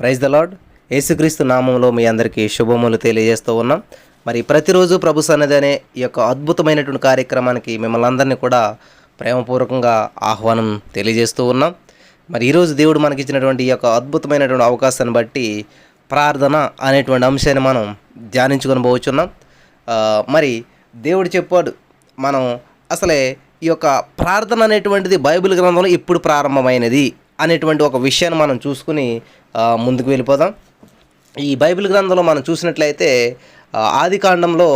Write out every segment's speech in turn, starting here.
Praise the lord. యేసుక్రీస్తు నామంలో మీ అందరికీ శుభములు తెలియజేస్తూ ఉన్నాం. మరి ప్రతిరోజు ప్రభు సన్నిధి అనే ఈ యొక్క అద్భుతమైనటువంటి కార్యక్రమానికి మిమ్మల్ని అందరినీ కూడా ప్రేమపూర్వకంగా ఆహ్వానం తెలియజేస్తూ ఉన్నాం. మరి ఈరోజు దేవుడు మనకి ఇచ్చినటువంటి ఈ యొక్క అద్భుతమైనటువంటి అవకాశాన్ని బట్టి ప్రార్థన అనేటువంటి అంశాన్ని మనం ధ్యానించుకొని పోవచ్చున్నాం. మరి దేవుడు చెప్పాడు, మనం అసలే ఈ యొక్క ప్రార్థన అనేటువంటిది బైబిల్ గ్రంథంలో ఎప్పుడు ప్రారంభమైనది అనేటువంటి ఒక విషయాన్ని మనం చూసుకుని ముందుకు వెళ్ళిపోదాం. ఈ బైబిల్ గ్రంథంలో మనం చూసినట్లయితే ఆదికాండంలో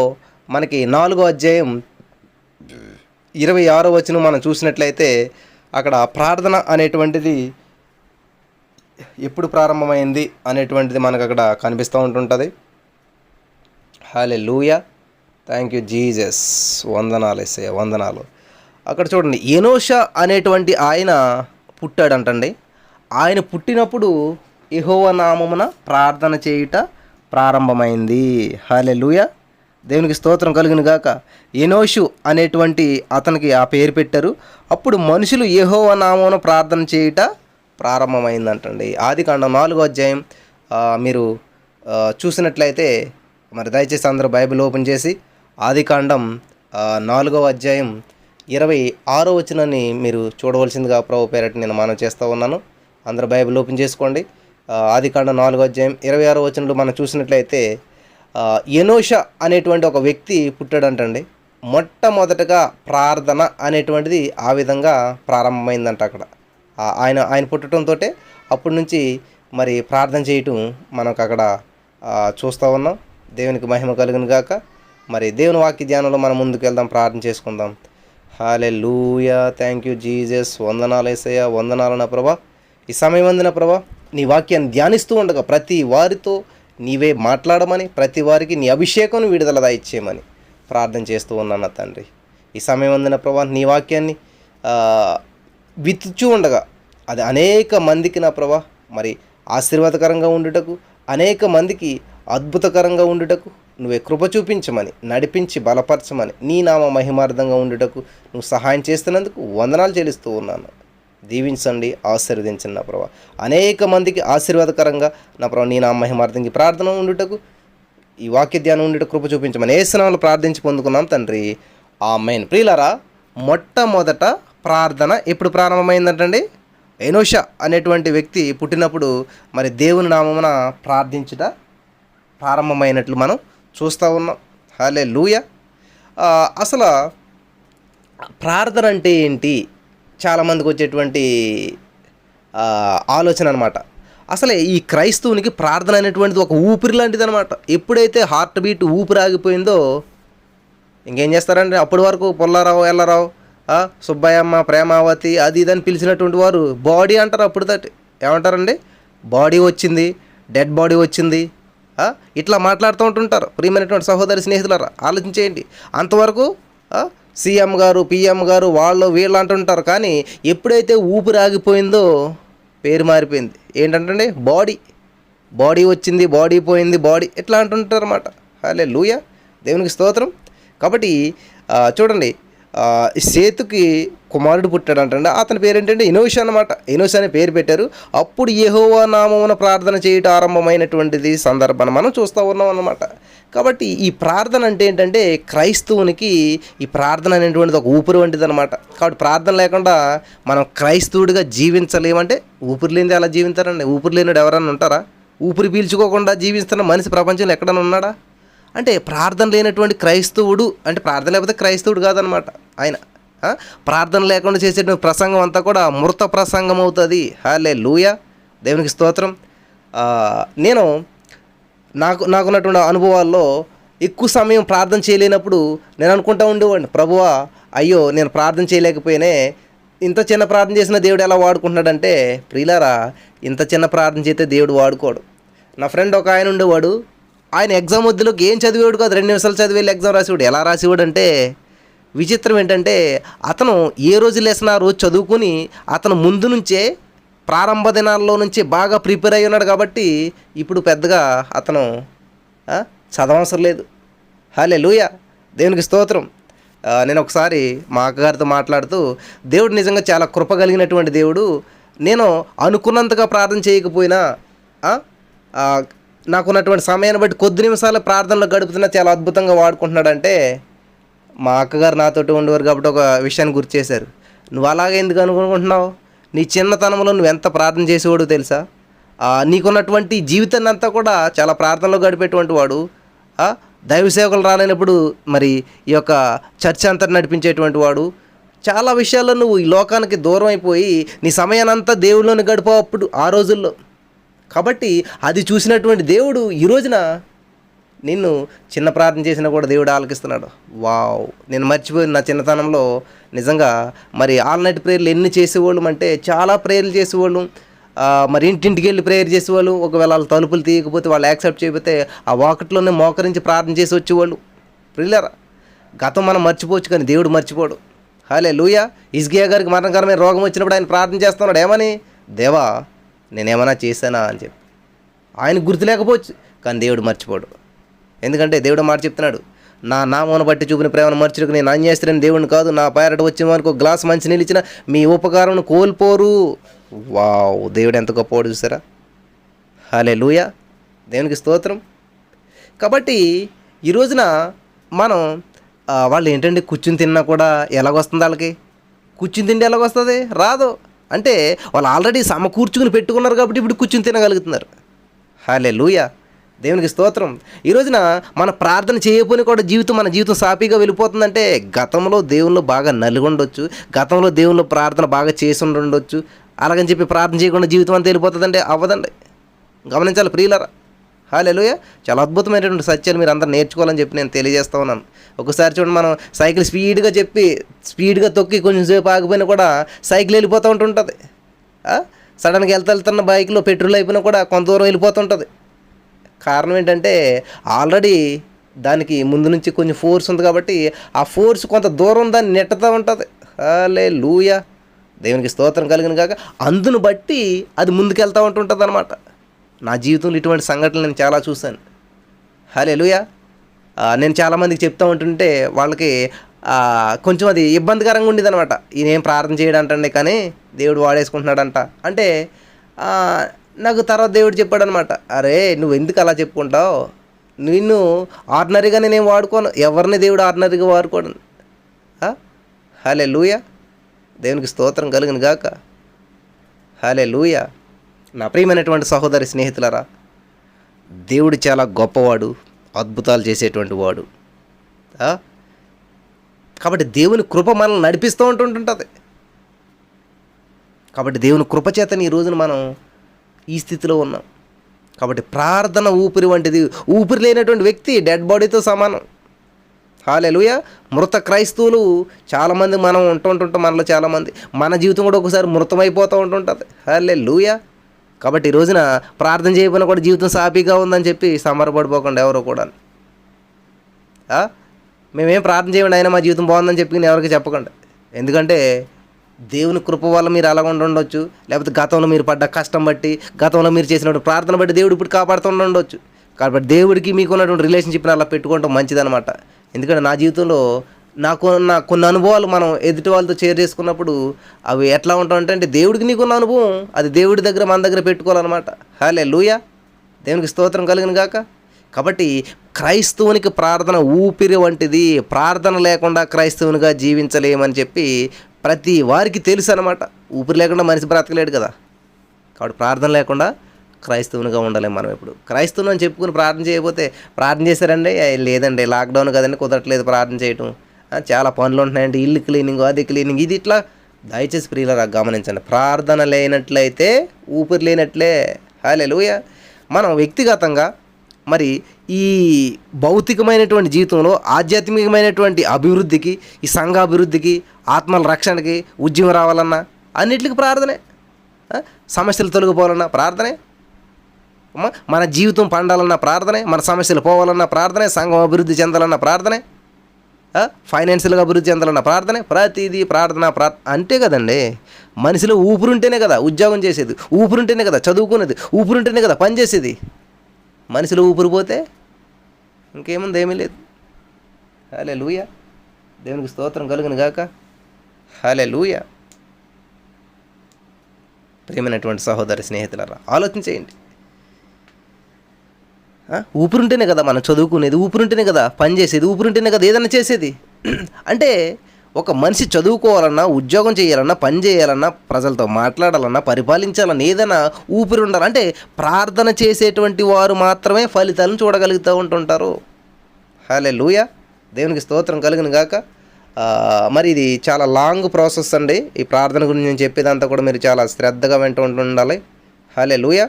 మనకి 4వ అధ్యాయం 26వ వచనం మనం చూసినట్లయితే అక్కడ ప్రార్థన అనేటువంటిది ఎప్పుడు ప్రారంభమైంది అనేటువంటిది మనకు అక్కడ కనిపిస్తూ ఉంటుంటుంది. హల్లెలూయా, థ్యాంక్ యూ జీసస్, వందనాలు యేసయ్య, వందనాలు. అక్కడ చూడండి, ఎనోషా అనేటువంటి ఆయన పుట్టాడంటండి. ఆయన పుట్టినప్పుడు యెహోవా నామమున ప్రార్థన చేయుట ప్రారంభమైంది. హల్లెలూయా, దేవునికి స్తోత్రం కలుగును గాక. ఎనోషు అనేటువంటి అతనికి ఆ పేరు పెట్టారు. అప్పుడు మనుషులు యెహోవా నామమున ప్రార్థన చేయుట ప్రారంభమైందంటండి. ఆదికాండం 4వ అధ్యాయం మీరు చూసినట్లయితే, మరి దయచేసి అందరూ బైబిల్ ఓపెన్ చేసి ఆదికాండం 4వ అధ్యాయం 26వ వచనాన్ని మీరు చూడవలసిందిగా ప్రభు పేరట నేను మనవి చేస్తూ ఉన్నాను. అందరూ బైబిల్ ఓపెన్ చేసుకోండి. ఆదికాండం 4వ అధ్యాయం 26వ వచనంలో మనం చూసినట్లయితే ఎనోషా అనేటువంటి ఒక వ్యక్తి పుట్టాడంటండి. మొట్టమొదటగా ప్రార్థన అనేటువంటిది ఆ విధంగా ప్రారంభమైందంట అక్కడ. ఆయన పుట్టడంతో అప్పటి నుంచి మరి ప్రార్థన చేయటం మనకు అక్కడ చూస్తూ ఉన్నాం. దేవునికి మహిమ కలుగును గాక. మరి దేవుని వాక్య ధ్యానంలో మనం ముందుకు వెళ్దాం, ప్రార్థన చేసుకుందాం. హల్లెలూయా, థ్యాంక్ యూ జీసస్, వందనాలు యేసయ్య, వందనాలు నా ప్రభా. ఈ సమయం అందిన ప్రభా, నీ వాక్యాన్ని ధ్యానిస్తూ ఉండగా ప్రతి వారితో నీవే మాట్లాడమని, ప్రతి వారికి నీ అభిషేకం విడుదల దాయిచ్చేయమని ప్రార్థన చేస్తూ ఉన్నాను తండ్రి. ఈ సమయం అందిన ప్రభా, నీ వాక్యాన్ని విత్తుచూ ఉండగా అది అనేక మందికి నా ప్రభా మరి ఆశీర్వాదకరంగా ఉండుటకు, అనేక మందికి అద్భుతకరంగా ఉండుటకు నువ్వే కృప చూపించమని, నడిపించి బలపరచమని, నీ నామ మహిమార్థంగా ఉండుటకు నువ్వు సహాయం చేస్తున్నందుకు వందనాలు చెల్లిస్తూ ఉన్నాను. దీవించండి, ఆశీర్వదించండి నా ప్రభా. అనేక మందికి ఆశీర్వాదకరంగా నా ప్రభా నీ నామ మహిమార్థంగా ప్రార్థన ఉండుటకు, ఈ వాక్య ధ్యానం ఉండుటకు కృప చూపించమని యేసునామములో ప్రార్థించి పొందుకున్నాం తండ్రి, ఆమేన్. ప్రియులారా, మొట్టమొదట ప్రార్థన ఎప్పుడు ప్రారంభమైందంటండి? ఎనోషా అనేటువంటి వ్యక్తి పుట్టినప్పుడు మరి దేవుని నామమున ప్రార్థించుట ప్రారంభమైనట్లు మనం చూస్తూ ఉన్నాం. హల్లెలూయా. అసలు ప్రార్థన అంటే ఏంటి? చాలామందికి వచ్చేటువంటి ఆలోచన అనమాట. అసలే ఈ క్రైస్తవునికి ప్రార్థన అనేటువంటిది ఒక ఊపిరి లాంటిది అనమాట. ఎప్పుడైతే హార్ట్ బీట్ ఊపిరి ఆగిపోయిందో ఇంకేం చేస్తారంటే, అప్పటి వరకు పుల్లారావు, ఎల్లారావు, సుబ్బయ్యమ్మ, ప్రేమావతి, అది ఇదని పిలిచినటువంటి వారు బాడీ అంటారు. అప్పుడు తట్టి ఏమంటారండి? బాడీ వచ్చింది, డెడ్ బాడీ వచ్చింది, ఇట్లా మాట్లాడుతూ ఉంటుంటారు. ప్రియమైనటువంటి సహోదరి స్నేహితులారా, ఆలోచించేయండి. అంతవరకు సీఎం గారు, పిఎం గారు, వాళ్ళు వీళ్ళు అంటుంటారు. కానీ ఎప్పుడైతే ఊపిరి ఆగిపోయిందో పేరు మారిపోయింది. ఏంటంటే బాడీ వచ్చింది, బాడీ పోయింది, బాడీ ఇట్లా అంటుంటారు అన్నమాట. హల్లెలూయా, దేవునికి స్తోత్రం. కాబట్టి చూడండి, సేతుకి కుమారుడు పుట్టాడంటండి. అతని పేరు ఏంటంటే ఎనోషా అనమాట. ఎనోషా అనే పేరు పెట్టారు. అప్పుడు యెహోవా నామమున ప్రార్థన చేయటం ఆరంభమైనటువంటిది సందర్భాన్ని మనం చూస్తూ ఉన్నాం అన్నమాట. కాబట్టి ఈ ప్రార్థన అంటే ఏంటంటే, క్రైస్తవునికి ఈ ప్రార్థన అనేటువంటిది ఒక ఊపిరి వంటిది అనమాట. కాబట్టి ప్రార్థన లేకుండా మనం క్రైస్తవుడిగా జీవించలేమంటే, ఊపిరి లేనిది అలా జీవించారండి? ఊపిరి లేనివాడు ఎవరన్నా ఉంటారా? ఊపిరి పీల్చుకోకుండా జీవిస్తున్న మనిషి ప్రపంచంలో ఎక్కడన్నా ఉన్నాడా? అంటే ప్రార్థన లేనటువంటి క్రైస్తవుడు అంటే ప్రార్థన లేకపోతే క్రైస్తవుడు కాదనమాట ఆయన. ప్రార్థన లేకుండా చేసేటువంటి ప్రసంగం అంతా కూడా మృత ప్రసంగం అవుతుంది. హల్లెలూయా, దేవునికి స్తోత్రం. నేను నాకున్నటువంటి అనుభవాల్లో ఎక్కువ సమయం ప్రార్థన చేయలేనప్పుడు నేను అనుకుంటూ ఉండేవాడిని, ప్రభువా అయ్యో నేను ప్రార్థన చేయలేకపోయినే, ఇంత చిన్న ప్రార్థన చేసిన దేవుడు ఎలా వాడుకుంటున్నాడంటే, ప్రియులారా, ఇంత చిన్న ప్రార్థన చేస్తే దేవుడు వాడుకోడు. నా ఫ్రెండ్ ఒక ఆయన ఉండేవాడు. ఆయన ఎగ్జామ్ వద్దులోకి ఏం చదివేవాడు కాదు, 2 నిమిషాలు చదివి ఎగ్జామ్ రాసేవాడు. ఎలా రాసేవాడు అంటే, విచిత్రం ఏంటంటే, అతను ఏ రోజు లెసన్ ఆ రోజు చదువుకుని అతను ముందు నుంచే ప్రారంభ దినాల్లో నుంచి బాగా ప్రిపేర్ అయి ఉన్నాడు. కాబట్టి ఇప్పుడు పెద్దగా అతను చదవవసరం లేదు. హల్లెలూయా, దేవునికి స్తోత్రం. నేను ఒకసారి మా అక్కగారితో మాట్లాడుతూ, దేవుడు నిజంగా చాలా కృప కలిగినటువంటి దేవుడు, నేను అనుకున్నంతగా ప్రార్థన చేయకపోయినా ఆ, నాకున్నటువంటి సమయాన్ని బట్టి కొద్ది నిమిషాలు ప్రార్థనలో గడుపుతున్నా చాలా అద్భుతంగా వాడుకుంటున్నాడంటే మా అక్కగారు నాతోటి ఉండేవారు కాబట్టి ఒక విషయాన్ని గుర్తు చేశారు. నువ్వు అలాగే ఎందుకు అనుకుంటున్నావు? నీ చిన్నతనంలో నువ్వు ఎంత ప్రార్థన చేసేవాడు తెలుసా? నీకున్నటువంటి జీవితాన్ని అంతా కూడా చాలా ప్రార్థనలో గడిపేటువంటి వాడు. ఆ, దైవ సేవకులు రాలేనప్పుడు మరి ఈ యొక్క చర్చ్ అంతా నడిపించేటువంటి వాడు. చాలా విషయాల్లో నువ్వు ఈ లోకానికి దూరం అయిపోయి నీ సమయాన్ని అంతా దేవుళ్ళని గడిపావు అప్పుడు ఆ రోజుల్లో. కాబట్టి అది చూసినటువంటి దేవుడు ఈ రోజున నిన్ను చిన్న ప్రార్థన చేసినా కూడా దేవుడు ఆలకిస్తున్నాడు. వావ్, నేను మర్చిపోయింది నా చిన్నతనంలో నిజంగా మరి ఆల్ నైట్ ప్రేయర్లు ఎన్ని చేసేవాళ్ళం అంటే చాలా ప్రేయర్లు చేసేవాళ్ళం. మరి ఇంటింటికి వెళ్ళి ప్రేయర్ చేసేవాళ్ళు. ఒకవేళ వాళ్ళు తలుపులు తీయకపోతే వాళ్ళు యాక్సెప్ట్ చేయకపోతే ఆ వాకట్లోనే మోకరించి ప్రార్థన చేసి వచ్చేవాళ్ళు. ప్రియులారా, గతం మనం మర్చిపోవచ్చు కానీ దేవుడు మర్చిపోడు. హల్లెలూయా. హిజ్కియా గారికి మరణకరమైన రోగం వచ్చినప్పుడు ఆయన ప్రార్థన చేస్తున్నాడు. ఏమని? దేవా నేనేమన్నా చేశానా అని చెప్పి. ఆయన గుర్తు లేకపోవచ్చు కానీ దేవుడు మర్చిపోడు. ఎందుకంటే దేవుడు మాట చెప్తున్నాడు, నా నామమును బట్టి చూపిన ప్రేమను మర్చుటకు నేను అన్యాయస్తుడైన దేవుడిని కాదు, నా పేరట వచ్చిన వారికి ఒక గ్లాస్ మంచి నీళ్ళు ఇచ్చిన మీ ఉపకారం కోల్పోరు. వావ్, దేవుడు ఎంత గొప్పవాడు చూసారా. హల్లెలూయా, దేవునికి స్తోత్రం. కాబట్టి ఈ రోజున మనం వాళ్ళు ఏంటంటే కూర్చుని తిన్నా కూడా ఎలాగొస్తుంది? వాళ్ళకి కూర్చుని తిండి ఎలాగొస్తుంది? రాదు. అంటే వాళ్ళు ఆల్రెడీ సమకూర్చుకుని పెట్టుకున్నారు కాబట్టి ఇప్పుడు కూర్చుని తినగలుగుతున్నారు. హల్లెలూయా, దేవునికి స్తోత్రం. ఈ రోజున మన ప్రార్థన చేయకపోయినా కూడా మన జీవితం సాఫీగా వెళ్ళిపోతుందంటే గతంలో దేవుళ్ళు బాగా నలుగుండొచ్చు, గతంలో దేవుళ్ళు ప్రార్థన బాగా చేసి ఉండొచ్చు. అలాగని చెప్పి ప్రార్థన చేయకుండా జీవితం అంతా వెళ్ళిపోతుందంటే అవ్వదండి. గమనించాలి ప్రియులారా. హల్లెలూయా. చాలా అద్భుతమైనటువంటి సత్యాలు మీరు అందరూ నేర్చుకోవాలని చెప్పి నేను తెలియజేస్తా ఉన్నాను. ఒకసారి చూడండి, మనం సైకిల్ స్పీడ్గా తొక్కి కొంచెం సేపు ఆగిపోయినా కూడా సైకిల్ వెళ్ళిపోతూ ఉంటుంటుంది. సడన్గా వెళ్తున్న బైక్లో పెట్రోల్ అయిపోయినా కూడా కొంత దూరం వెళ్ళిపోతుంటుంది. కారణం ఏంటంటే ఆల్రెడీ దానికి ముందు నుంచి కొంచెం ఫోర్స్ ఉంది కాబట్టి ఆ ఫోర్స్ కొంత దూరం దాన్ని నెట్టుతూ ఉంటుంది. హల్లెలూయా, దేవునికి స్తోత్రం కలిగిన కాక అందును బట్టి అది ముందుకెళ్తూ ఉంటుంటుంది అనమాట. నా జీవితంలో ఇటువంటి సంఘటనలు నేను చాలా చూశాను. హల్లెలూయా. నేను చాలామందికి చెప్తూ ఉంటుంటే వాళ్ళకి కొంచెం అది ఇబ్బందికరంగా ఉండేది అనమాట. ఈయనేం ప్రార్థన చేయడంటండి కానీ దేవుడు వాడేసుకుంటున్నాడంట అంటే నాకు తర్వాత దేవుడు చెప్పాడు అనమాట, అరే నువ్వు ఎందుకు అలా చెప్పుకుంటావు? నిన్ను ఆర్డినరీగా నేనేం వాడుకోను, ఎవరిని దేవుడు ఆర్డినరీగా వాడుకోను. హల్లెలూయా, దేవునికి స్తోత్రం కలుగును గాక. హల్లెలూయా. నా ప్రియమైనటువంటి సహోదరి స్నేహితులారా, దేవుడు చాలా గొప్పవాడు, అద్భుతాలు చేసేటువంటి వాడు. కాబట్టి దేవుని కృప మనల్ని నడిపిస్తూ ఉంటుంటుంది. కాబట్టి దేవుని కృపచేతని ఈ రోజున మనం ఈ స్థితిలో ఉన్నాం. కాబట్టి ప్రార్థన ఊపిరి వంటిది. ఊపిరి లేనటువంటి వ్యక్తి డెడ్ బాడీతో సమానం. హల్లెలూయా. మృత క్రైస్తవులు చాలామంది మనం ఉంటుంటాం. మనలో చాలామంది మన జీవితం కూడా ఒకసారి మృతమైపోతూ ఉంటుంటుంది. హల్లెలూయా. కాబట్టి ఈ రోజున ప్రార్థన చేయకపోయినా కూడా జీవితం సాఫీగా ఉందని చెప్పి సంబరపడిపోకుండా ఎవరో కూడా మేమేం ప్రార్థన చేయండి అయినా మా జీవితం బాగుందని చెప్పి నేను ఎవరికి చెప్పకండి. ఎందుకంటే దేవుని కృప వల్ల మీరు అలా ఉండొచ్చు, లేకపోతే గతంలో మీరు పడ్డ కష్టం బట్టి, గతంలో మీరు చేసినటువంటి ప్రార్థన బట్టి దేవుడు ఇప్పుడు కాపాడుతూ ఉండొచ్చు. కాబట్టి దేవుడికి మీకు ఉన్నటువంటి రిలేషన్షిప్ని అలా పెట్టుకోవడం మంచిదన్నమాట. ఎందుకంటే నా జీవితంలో నా కొన్ని అనుభవాలు మనం ఎదుటి వాళ్ళతో షేర్ చేసుకున్నప్పుడు అవి ఎట్లా ఉంటాయంటే దేవుడికి నీకున్న అనుభవం అది దేవుడి దగ్గర మన దగ్గర పెట్టుకోవాలన్నమాట. హల్లెలూయా, దేవునికి స్తోత్రం కలిగిన గాక. కాబట్టి క్రైస్తవునికి ప్రార్థన ఊపిరి వంటిది. ప్రార్థన లేకుండా క్రైస్తవునిగా జీవించలేమని చెప్పి ప్రతి వారికి తెలుసు అనమాట. ఊపిరి లేకుండా మనిషి బ్రతకలేడు కదా. కాబట్టి ప్రార్థన లేకుండా క్రైస్తవునిగా ఉండలేము మనం. ఇప్పుడు క్రైస్తవుని అని చెప్పుకుని ప్రార్థన చేయకపోతే ప్రార్థన చేశారండి, లేదండి లాక్డౌన్ కదండి కుదరట్లేదు ప్రార్థన చేయటం, చాలా పనులు ఉంటున్నాయండి, ఇల్లు క్లీనింగ్ అది క్లీనింగ్ ఇది ఇట్లా. దయచేసి ప్రియులారా గమనించండి, ప్రార్థన లేనట్లయితే ఊపిరి లేనట్లే. హల్లెలూయా. మనం వ్యక్తిగతంగా మరి ఈ భౌతికమైనటువంటి జీవితంలో ఆధ్యాత్మికమైనటువంటి అభివృద్ధికి, ఈ సంఘ అభివృద్ధికి, ఆత్మల రక్షణకి, ఉద్యమం రావాలన్నా అన్నిటికీ ప్రార్థనే. సమస్యలు తొలగిపోవాలన్నా ప్రార్థనే, మన జీవితం పండాలన్నా ప్రార్థనే, మన సమస్యలు పోవాలన్నా ప్రార్థనే, సంఘం అభివృద్ధి చెందాలన్నా ప్రార్థనే, ఫైనాన్షియల్గా అభివృద్ధి చెందాలన్న ప్రార్థనే. ప్రతిదీ ప్రార్థన అంతే కదండి. మనిషిలో ఊపిరుంటేనే కదా ఉద్యోగం చేసేది, ఊపిరుంటేనే కదా చదువుకునేది, ఊపిరుంటేనే కదా పని చేసేది. మనిషిలో ఊపిరి పోతే ఇంకేముంది, ఏమీ లేదు. హల్లెలూయా, దేవునికి స్తోత్రం కలుగును గాక. హల్లెలూయా. ప్రియమైనటువంటి సహోదరి స్నేహితులారా, ఆలోచన చేయండి. ఊపిరుంటేనే కదా మనం చదువుకునేది, ఊపిరుంటేనే కదా పని చేసేది, ఊపిరుంటేనే కదా ఏదైనా చేసేది. అంటే ఒక మనిషి చదువుకోవాలన్నా, ఉద్యోగం చేయాలన్నా, పని చేయాలన్నా, ప్రజలతో మాట్లాడాలన్నా, పరిపాలించాలన్నా ఏదైనా ఊపిరి ఉండాలి. అంటే ప్రార్థన చేసేటువంటి వారు మాత్రమే ఫలితాలను చూడగలుగుతూ ఉంటుంటారు. హల్లెలూయా, దేవునికి స్తోత్రం కలుగును గాక. మరి ఇది చాలా లాంగ్ ప్రాసెస్ అండి. ఈ ప్రార్థన గురించి నేను చెప్పేదంతా కూడా మీరు చాలా శ్రద్ధగా వింటూ ఉండాలి. హల్లెలూయా.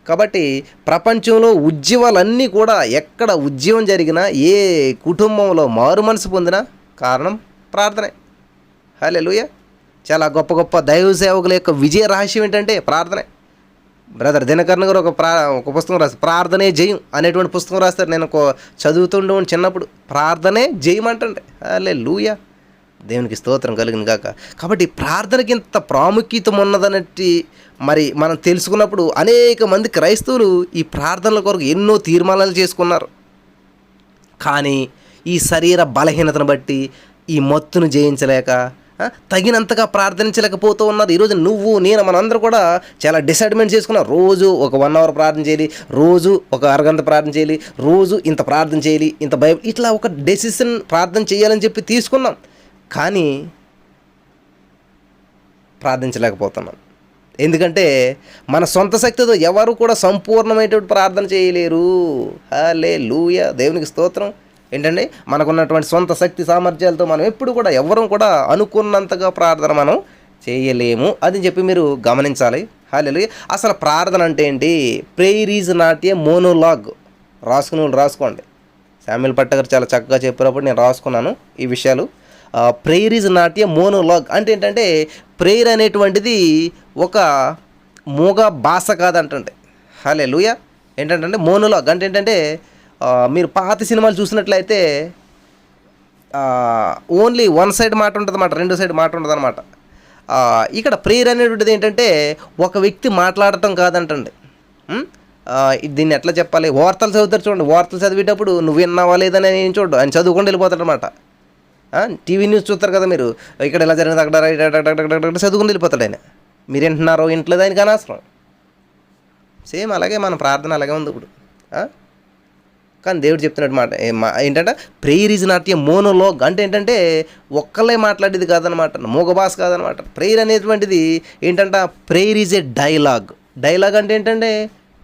కాబట్టి ప్రపంచంలో ఉద్యమాలన్నీ కూడా ఎక్కడ ఉద్యమం జరిగినా, ఏ కుటుంబంలో మారు మనసు పొందినా కారణం ప్రార్థనే. హల్లెలూయా. చాలా గొప్ప గొప్ప దైవ సేవకుల యొక్క విజయ రహస్యం ఏంటంటే ప్రార్థనే. బ్రదర్ దినకర్ణ గారు ఒక పుస్తకం రాస్తారు, ప్రార్థనే జయం అనేటువంటి పుస్తకం రాస్తారు. నేను చదువుతుండే చిన్నప్పుడు, ప్రార్థనే జయం అంటండి. హల్లెలూయా, దేవునికి స్తోత్రం కలిగిన గాక. కాబట్టి ప్రార్థనకి ఇంత ప్రాముఖ్యత ఉన్నదన్నట్టు మరి మనం తెలుసుకున్నప్పుడు అనేక మంది క్రైస్తవులు ఈ ప్రార్థనల కొరకు ఎన్నో తీర్మానాలు చేసుకున్నారు. కానీ ఈ శరీర బలహీనతను బట్టి ఈ మత్తును జయించలేక తగినంతగా ప్రార్థించలేకపోతూ ఉన్నారు. ఈరోజు నువ్వు నేను మనందరూ కూడా చాలా డిసైడ్మెంట్ చేసుకున్నాం. రోజు ఒక 1 అవర్ ప్రార్థన చేయాలి, రోజు ఒక అరగంట ప్రార్థన చేయాలి, రోజు ఇంత ప్రార్థన చేయాలి, ఇంత బైబిల్, ఇట్లా ఒక డెసిషన్ ప్రార్థన చేయాలని చెప్పి తీసుకున్నాం. కానీ ప్రార్థించలేకపోతున్నాం. ఎందుకంటే మన సొంత శక్తితో ఎవరు కూడా సంపూర్ణమైనటువంటి ప్రార్థన చేయలేరు. హల్లెలూయా, దేవునికి స్తోత్రం. ఏంటండి, మనకున్నటువంటి సొంత శక్తి సామర్థ్యాలతో మనం ఎప్పుడు కూడా ఎవరం కూడా అనుకున్నంతగా ప్రార్థన మనం చేయలేము అని చెప్పి మీరు గమనించాలి. హల్లెలూయా. అసలు ప్రార్థన అంటే ఏంటి? Prayer is not a monologue. రాసుకోండి. శామ్యూల్ పట్ట గారు చాలా చక్కగా చెప్పినప్పుడు నేను రాసుకున్నాను ఈ విషయాలు. Prayer is not a monologue అంటే ఏంటంటే, ప్రేయర్ అనేటువంటిది ఒక మూగ భాష కాదంటే. హల్లెలూయా. ఏంటంటే మోనోలాగ్ అంటే ఏంటంటే, మీరు పాత సినిమాలు చూసినట్లయితే ఓన్లీ వన్ సైడ్ మాట ఉంటుంది అన్నమాట, రెండు సైడ్ మాట ఉంటుంది అనమాట. ఇక్కడ ప్రేయర్ అనేటువంటిది ఏంటంటే ఒక వ్యక్తి మాట్లాడటం కాదంటండి. దీన్ని ఎట్లా చెప్పాలి? వార్తలు చదువుతారు చూడండి, వార్తలు చదివేటప్పుడు నువ్వు విన్నావా లేదని నేను చూడు, ఆయన చదువుకుండా వెళ్ళిపోతాడు అనమాట. టీవీ న్యూస్ చూస్తారు కదా మీరు, ఇక్కడ ఎలా జరిగింది అక్కడ చదువుకుని వెళ్ళిపోతాడు ఆయన. మీరు వింటున్నారో ఇంట్లేదు ఆయనకి అనవసరం. సేమ్ అలాగే మన ప్రార్థన అలాగే ఉంది ఇప్పుడు. కానీ దేవుడు చెప్తున్నట్టు మాట ఏంటంటే, prayer is not a monologue అంటే ఏంటంటే ఒక్కళ్ళే మాట్లాడేది కాదనమాట, మూగ భాష కాదనమాట. ప్రేయర్ అనేటువంటిది ఏంటంటే, prayer is a dialogue. Dialogue అంటే ఏంటంటే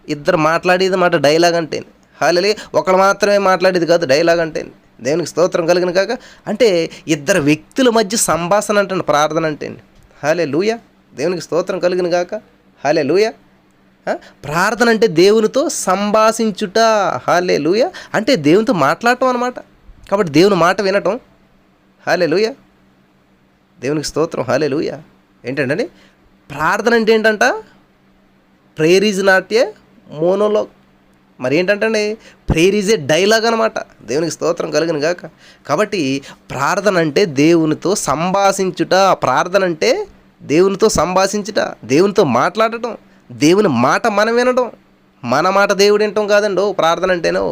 ఇద్దరు మాట్లాడేది మాట డైలాగ్ అంటే. హల్లెలూయా. ఒకళ్ళు మాత్రమే మాట్లాడేది కాదు డైలాగ్ అంటే. దేవునికి స్తోత్రం కలిగిన కాక. అంటే ఇద్దరు వ్యక్తుల మధ్య సంభాషణ అంటే ప్రార్థన అంటే. హల్లెలూయా, దేవునికి స్తోత్రం కలిగిన కాక. హల్లెలూయా. ప్రార్థన అంటే దేవునితో సంభాషించుట. హల్లెలూయా. అంటే దేవునితో మాట్లాడటం అనమాట. కాబట్టి దేవుని మాట వినటం. హల్లెలూయా, దేవునికి స్తోత్రం. హల్లెలూయా. ఏంటంటే ప్రార్థన అంటే ఏంటంట, prayer is not a monologue. మరి ఏంటంటే ప్రేయర్ ఈజ్ ఏ డైలాగ్ అనమాట. దేవునికి స్తోత్రం కలిగిన గాక. కాబట్టి ప్రార్థన అంటే దేవునితో సంభాషించుట. ప్రార్థన అంటే దేవునితో సంభాషించుట, దేవునితో మాట్లాడటం, దేవుని మాట మనం వినడం. మన మాట దేవుడు వినటం కాదండి ప్రార్థన అంటేనో.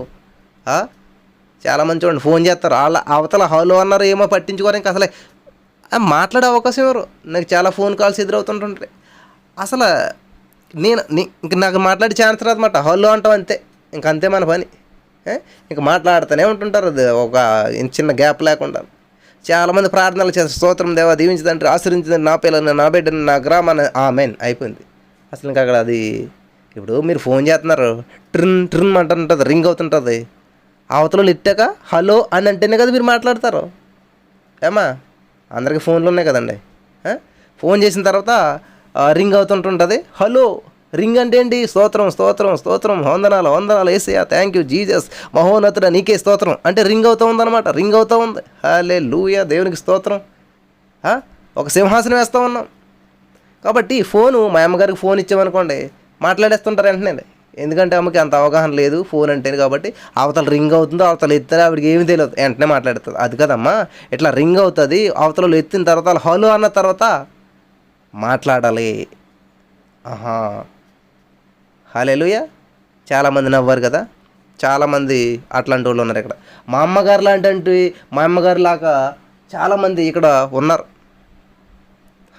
చాలామంది చూడండి ఫోన్ చేస్తారు, వాళ్ళ అవతల హలో అన్నారు ఏమో పట్టించుకోరు, ఇంకా అసలే మాట్లాడే అవకాశం ఎవరు. నాకు చాలా ఫోన్ కాల్స్ ఎదురవుతుంటుంటాయి. అసలు ఇంక నాకు మాట్లాడే ఛాన్స్ రాదన్నమాట. హలో అంటాం అంతే, ఇంక అంతే మన పని. ఇంక మాట్లాడుతూనే ఉంటుంటారు ఒక చిన్న గ్యాప్ లేకుండా. చాలామంది ప్రార్థనలు చేస్తారు, స్తోత్రం దేవా దీవించదంటే, ఆశ్రయించదండి నా పిల్లల్ని, నా బిడ్డని, నా గ్రామాన్ని, ఆమెన్ అయిపోయింది. అసలు ఇంకా అక్కడ అది ఇప్పుడు మీరు ఫోన్ చేస్తున్నారు, ట్రిన్ ట్రిన్ అంటుంటుంది, రింగ్ అవుతుంటుంది. అవతలలో ఇట్టాక హలో అని అంటేనే కదా మీరు మాట్లాడతారు. ఏమా అందరికీ ఫోన్లు ఉన్నాయి కదండి. ఫోన్ చేసిన తర్వాత రింగ్ అవుతుంటుంటుంది. హలో రింగ్ అంటే ఏంటి? స్తోత్రం స్తోత్రం స్తోత్రం, వందనాలు వందనాలు యేసయ్యా, థ్యాంక్ యూ జీసస్, మహోన్నతుడా నీకే స్తోత్రం అంటే రింగ్ అవుతూ ఉందన్నమాట. రింగ్ అవుతూ ఉంది. హల్లెలూయా, దేవునికి స్తోత్రం. ఒక సింహాసనం వేస్తూ ఉన్నాం. కాబట్టి ఫోను మా అమ్మగారికి ఫోన్ ఇచ్చామనుకోండి, మాట్లాడేస్తుంటారు వెంటనే. ఎందుకంటే అమ్మకి అంత అవగాహన లేదు ఫోన్ అంటేనే. కాబట్టి అవతల రింగ్ అవుతుందో, అవతల ఎత్తారో ఆవిడకి ఏమీ తెలియదు, వెంటనే మాట్లాడుతుంది. అది కదమ్మా, ఇట్లా రింగ్ అవుతుంది, అవతలలో ఎత్తిన తర్వాత హలో అన్న తర్వాత మాట్లాడాలి. హల్లెలూయా. చాలామంది నవ్వారు కదా, చాలామంది అట్లాంటి వాళ్ళు ఉన్నారు ఇక్కడ. మా అమ్మగారు లాంటి మా అమ్మగారు లాగా చాలామంది ఇక్కడ ఉన్నారు.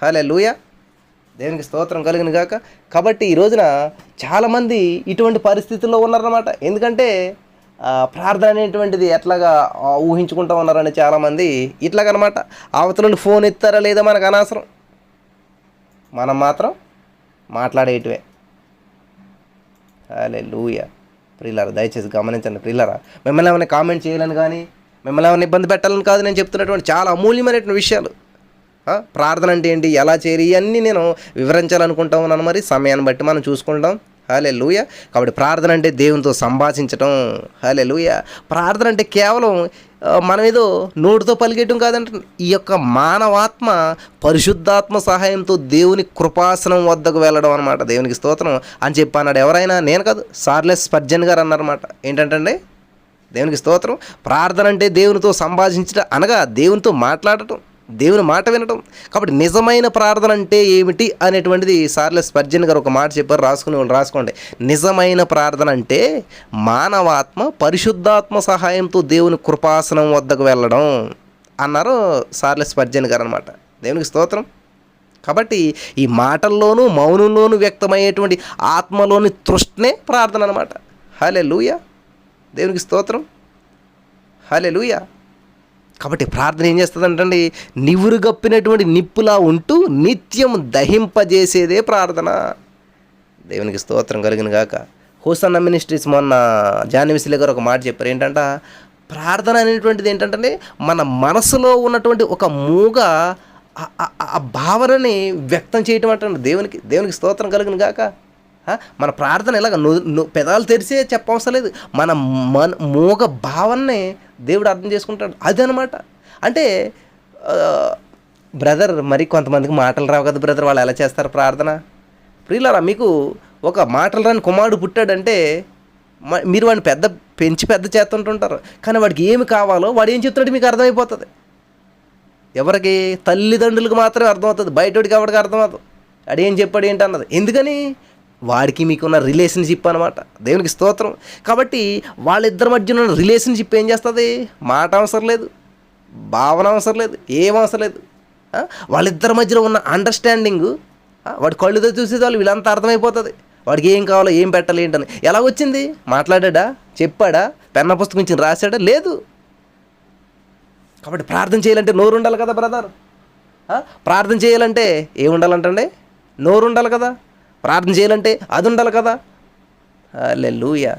హల్లెలూయా. దేవునికి స్తోత్రం కలుగును గాక. కాబట్టి ఈ రోజున చాలామంది ఇటువంటి పరిస్థితుల్లో ఉన్నారన్నమాట. ఎందుకంటే ప్రార్థన అనేటువంటిది ఎట్లాగా ఊహించుకుంటూ ఉన్నారని చాలామంది ఇట్లాగనమాట. అవతల ఫోన్ ఎత్తారా లేదా మనకు అనవసరం, మనం మాత్రం మాట్లాడేటివే. హల్లెలూయా. ప్రియులారా, దయచేసి గమనించండి ప్రియులారా. మిమ్మల్ని ఏమైనా కామెంట్ చేయాలని కానీ, మిమ్మల్ని ఏమైనా ఇబ్బంది పెట్టాలని కాదు నేను చెప్తున్నటువంటి చాలా అమూల్యమైనటువంటి విషయాలు. ప్రార్థన అంటే ఏంటి, ఎలా చేయాలి, ఇవన్నీ నేను వివరించాలనుకుంటా ఉన్నాను. మరి సమయాన్ని బట్టి మనం చూసుకుంటాం. హల్లెలూయా. కాబట్టి ప్రార్థన అంటే దేవునితో సంభాషించటం. హల్లెలూయా. ప్రార్థన అంటే కేవలం మనం ఏదో నోటితో పలికేయటం కాదంటే, ఈ యొక్క మానవాత్మ పరిశుద్ధాత్మ సహాయంతో దేవుని కృపాసనం వద్దకు వెళ్ళడం అనమాట. దేవునికి స్తోత్రం అని చెప్పి అన్నాడు. ఎవరైనా, నేను కాదు, చార్లెస్ స్పర్జన్ గారు అన్నారన్నమాట. ఏంటంటే, దేవునికి స్తోత్రం, ప్రార్థన అంటే దేవునితో సంభాషించడం అనగా దేవునితో మాట్లాడటం, దేవుని మాట వినటం. కాబట్టి నిజమైన ప్రార్థన అంటే ఏమిటి అనేటువంటిది చార్లెస్ స్పర్జన్ గారు ఒక మాట చెప్పారు. రాసుకునే వాళ్ళు రాసుకోండి. నిజమైన ప్రార్థన అంటే మానవాత్మ పరిశుద్ధాత్మ సహాయంతో దేవుని కృపాసనం వద్దకు వెళ్ళడం అన్నారు చార్లెస్ స్పర్జన్ గారు అనమాట. దేవునికి స్తోత్రం. కాబట్టి ఈ మాటల్లోనూ మౌనంలోనూ వ్యక్తమయ్యేటువంటి ఆత్మలోని తృష్ణే ప్రార్థన అనమాట. హల్లెలూయా. దేవునికి స్తోత్రం. హల్లెలూయా. కాబట్టి ప్రార్థన ఏం చేస్తుందంటండి, నివురుగప్పినటువంటి నిప్పులా ఉంటూ నిత్యం దహింపజేసేదే ప్రార్థన. దేవునికి స్తోత్రం కలిగిన గాక. హోసన్న మినిస్ట్రీస్ మొన్న జాన్ వెస్లీ గారు ఒక మాట చెప్పారు. ఏంటంట, ప్రార్థన అనేటువంటిది ఏంటంటే మన మనసులో ఉన్నటువంటి ఒక మూగ ఆ భావనని వ్యక్తం చేయటం అంటే దేవునికి స్తోత్రం కలిగిన గాక. మన ప్రార్థన ఇలాగ పెదాలు తెరిసే చెప్పవసరం లేదు, మన మూగ భావననే దేవుడు అర్థం చేసుకుంటాడు. అదనమాట. అంటే బ్రదర్, మరి కొంతమందికి మాటలు రావు కదా బ్రదర్, వాళ్ళు ఎలా చేస్తారు ప్రార్థన? ప్రియులారా, మీకు ఒక మాటలు రాని కుమారుడు పుట్టాడంటే మీరు వాడిని పెద్ద చేస్తుంటుంటారు. కానీ వాడికి ఏమి కావాలో వాడు ఏం చెప్తున్నాడు మీకు అర్థమైపోతుంది. ఎవరికి? తల్లిదండ్రులకు మాత్రమే అర్థమవుతుంది, బయటోడికి ఎవరికి అర్థమవుతుంది వాడు ఏం చెప్పాడు ఏంటి అన్నది. ఎందుకని? వాడికి మీకున్న రిలేషన్షిప్ అనమాట. దేవునికి స్తోత్రం. కాబట్టి వాళ్ళిద్దరి మధ్య ఉన్న రిలేషన్షిప్ ఏం చేస్తుంది? మాట అవసరం లేదు, భావన అవసరం లేదు, ఏం అవసరం లేదు. వాళ్ళిద్దరి మధ్యలో ఉన్న అండర్స్టాండింగ్, వాడి కళ్ళుతో చూసేది వాళ్ళు వీళ్ళంతా అర్థమైపోతుంది. వాడికి ఏం కావాలో, ఏం పెట్టాలి, ఏంటని. ఎలా వచ్చింది? మాట్లాడా? చెప్పాడా? పెన్న పుస్తకం ఇచ్చి రాశాడా? లేదు. కాబట్టి ప్రార్థన చేయాలంటే నోరు ఉండాలి కదా బ్రదర్. ప్రార్థన చేయాలంటే ఏముండాలంటే నోరు ఉండాలి కదా. ప్రార్థన చేయాలంటే అది ఉండాలి కదా. హల్లెలూయా.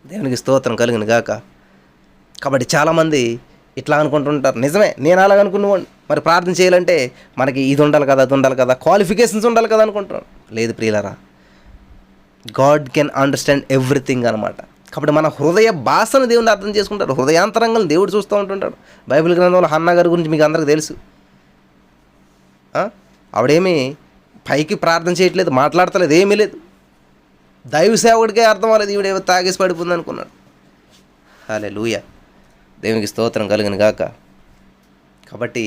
దేవునికి స్తోత్రం కలిగిన గాక. కాబట్టి చాలామంది ఇట్లా అనుకుంటుంటారు. నిజమే, నేను అలాగ అనుకున్నాను. మరి ప్రార్థన చేయాలంటే మనకి ఇది ఉండాలి కదా, అది ఉండాలి కదా, క్వాలిఫికేషన్స్ ఉండాలి కదా అనుకుంటున్నాను. లేదు ప్రియులారా, గాడ్ కెన్ అండర్స్టాండ్ ఎవ్రీథింగ్ అనమాట. కాబట్టి మన హృదయ భాషను దేవుని అర్థం చేసుకుంటాడు, హృదయాంతరంగాలను దేవుడు చూస్తూ ఉంటుంటాడు. బైబిల్ గ్రంథంలో హన్నా గారి గురించి మీకు అందరికీ తెలుసు. ఆవిడేమీ పైకి ప్రార్థన చేయట్లేదు, మాట్లాడతలేదు, ఏమీ లేదు. దైవ సేవకుడికే అర్థం అవ్వలేదు ఈవిడేమో తాగేసి పడిపోతుంది అనుకున్నాడు. హల్లెలూయా. దేవునికి స్తోత్రం కలిగిన గాక. కాబట్టి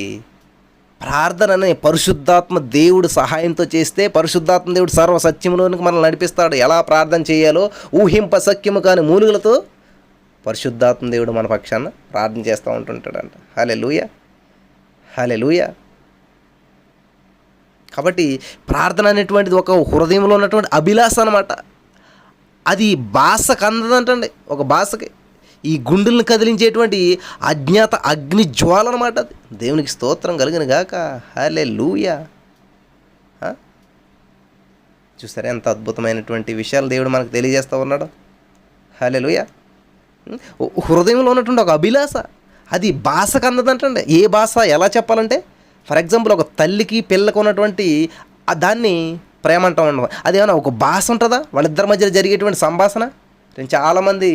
ప్రార్థనని పరిశుద్ధాత్మ దేవుడు సహాయంతో చేస్తే పరిశుద్ధాత్మ దేవుడు సర్వ సత్యములోనికి మనల్ని నడిపిస్తాడు. ఎలా ప్రార్థన చేయాలో ఊహింప సఖ్యము కాని మూలుగులతో పరిశుద్ధాత్మ దేవుడు మన పక్షాన ప్రార్థన చేస్తూ ఉంటుంటాడంట. హల్లెలూయా. హల్లెలూయా. కాబట్టి ప్రార్థన అనేటువంటిది ఒక హృదయంలో ఉన్నటువంటి అభిలాష అనమాట. అది భాషకు అందదంటండి. ఒక భాషకి ఈ గుండెలను కదిలించేటువంటి అజ్ఞాత అగ్ని జ్వాల అనమాట అది. దేవునికి స్తోత్రం కలిగిన గాక. హల్లెలూయా. చూసారా ఎంత అద్భుతమైనటువంటి విషయాలు దేవుడు మనకు తెలియజేస్తూ ఉన్నాడు. హల్లెలూయా. హృదయంలో ఉన్నటువంటి ఒక అభిలాష అది భాషకు అందదంటండి. ఏ భాష ఎలా చెప్పాలంటే, ఫర్ ఎగ్జాంపుల్ ఒక తల్లికి పిల్లకు ఉన్నటువంటి దాన్ని ప్రేమ అంటూ ఉండవు. అదేమన్నా ఒక భాష ఉంటుందా? వాళ్ళిద్దరి మధ్యలో జరిగేటువంటి సంభాషణ. నేను చాలామంది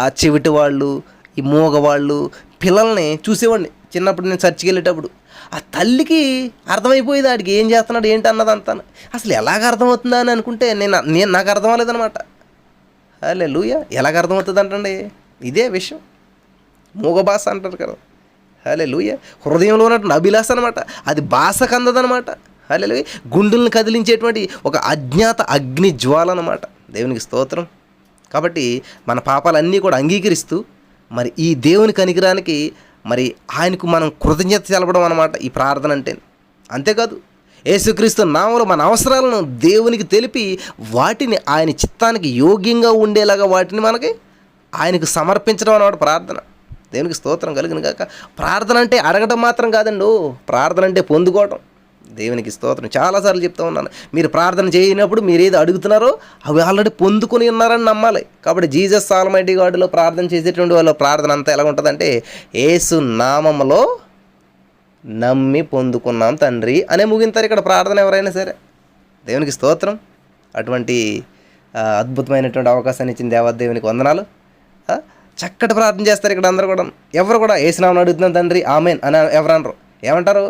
ఆ చెవిటి వాళ్ళు, ఈ మూగవాళ్ళు పిల్లల్ని చూసేవాడిని చిన్నప్పుడు. నేను చర్చికి వెళ్ళేటప్పుడు ఆ తల్లికి అర్థమైపోయేది ఆడికి ఏం చేస్తున్నాడు ఏంటి అన్నది అంతా. అసలు ఎలాగ అర్థమవుతుందా అని అనుకుంటే నాకు అర్థం అవ్వలేదనమాట. హల్లెలూయా. ఎలాగ అర్థమవుతుంది అంటండి, ఇదే విషయం. మూగ భాష అంటారు కదా. హల్లెలూయా. హృదయంలో ఉన్నటువంటి అభిలాష అనమాట. అది భాషకు అందదనమాట. హల్లెలూయా. గుండెలను కదిలించేటువంటి ఒక అజ్ఞాత అగ్ని జ్వాల అనమాట. దేవునికి స్తోత్రం. కాబట్టి మన పాపాలన్నీ కూడా అంగీకరిస్తూ మరి ఈ దేవుని కనికరానికి మరి ఆయనకు మనం కృతజ్ఞత తెలపడం అన్నమాట ఈ ప్రార్థన అంటే. అంతేకాదు యేసుక్రీస్తు నామములో మన అవసరాలను దేవునికి తెలిపి వాటిని ఆయన చిత్తానికి యోగ్యంగా ఉండేలాగా వాటిని మనకి ఆయనకు సమర్పించడం అన్నమాట ప్రార్థన. దేవునికి స్తోత్రం కలుగును గాక. ప్రార్థన అంటే అడగడం మాత్రం కాదండి, ప్రార్థన అంటే పొందుకోవటం. దేవునికి స్తోత్రం. చాలాసార్లు చెప్తూ ఉన్నాను, మీరు ప్రార్థన చేయనప్పుడు మీరు ఏది అడుగుతున్నారో అవి ఆల్రెడీ పొందుకొని ఉన్నారని నమ్మాలి. కాబట్టి జీసస్ ఆల్మైటీ గాడ్లో ప్రార్థన చేసేటువంటి వాళ్ళ ప్రార్థన అంతా ఎలా ఉంటుందంటే, యేసు నామములో నమ్మి పొందుకున్నాం తండ్రి అనే ముగింతారు ఇక్కడ ప్రార్థన ఎవరైనా సరే. దేవునికి స్తోత్రం. అటువంటి అద్భుతమైనటువంటి అవకాశాన్ని ఇచ్చిన దేవదేవునికి వందనాలు. చక్కటి ప్రార్థన చేస్తారు ఇక్కడ అందరూ కూడా. ఎవరు కూడా యేసు నామమున అడుగుతున్నాం తండ్రి ఆమేన్ అని ఎవరు అనరు. ఏమంటారు?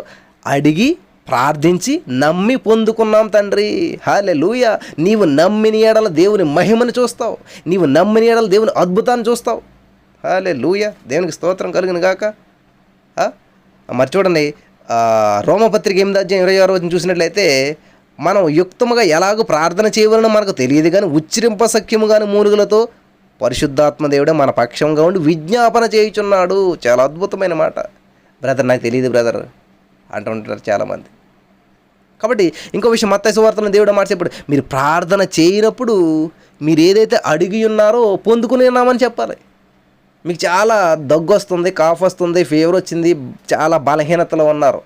అడిగి ప్రార్థించి నమ్మి పొందుకున్నాం తండ్రి. హల్లెలూయా. నీవు నమ్మిన ఎడల దేవుని మహిమను చూస్తావు, నీవు నమ్మిన ఎడల దేవుని అద్భుతాన్ని చూస్తావు. హల్లెలూయా. దేవునికి స్తోత్రం కలుగును గాక. మరి చూడండి, రోమపత్రిక 8:26 చూసినట్లయితే, మనం యుక్తముగా ఎలాగో ప్రార్థన చేయవలనో మనకు తెలియదు కానీ ఉచ్చరింపసఖ్యము కానీ మూలుగులతో పరిశుద్ధాత్మ దేవుడే మన పక్షంగా ఉండి విజ్ఞాపన చేయుచున్నాడు. చాలా అద్భుతమైన మాట. బ్రదర్ నాకు తెలియదు బ్రదర్ అంటుంటారు చాలామంది. కాబట్టి ఇంకో విషయం, మత్తయి సువార్తలో దేవుడు మాట చెప్పాడు, మీరు ప్రార్థన చేయనప్పుడు మీరు ఏదైతే అడిగి ఉన్నారో పొందుకుని ఉన్నామని చెప్పాలి. మీకు చాలా దగ్గు వస్తుంది, కాఫ్ వస్తుంది, ఫీవర్ వచ్చింది, చాలా బలహీనతలో ఉన్నారు,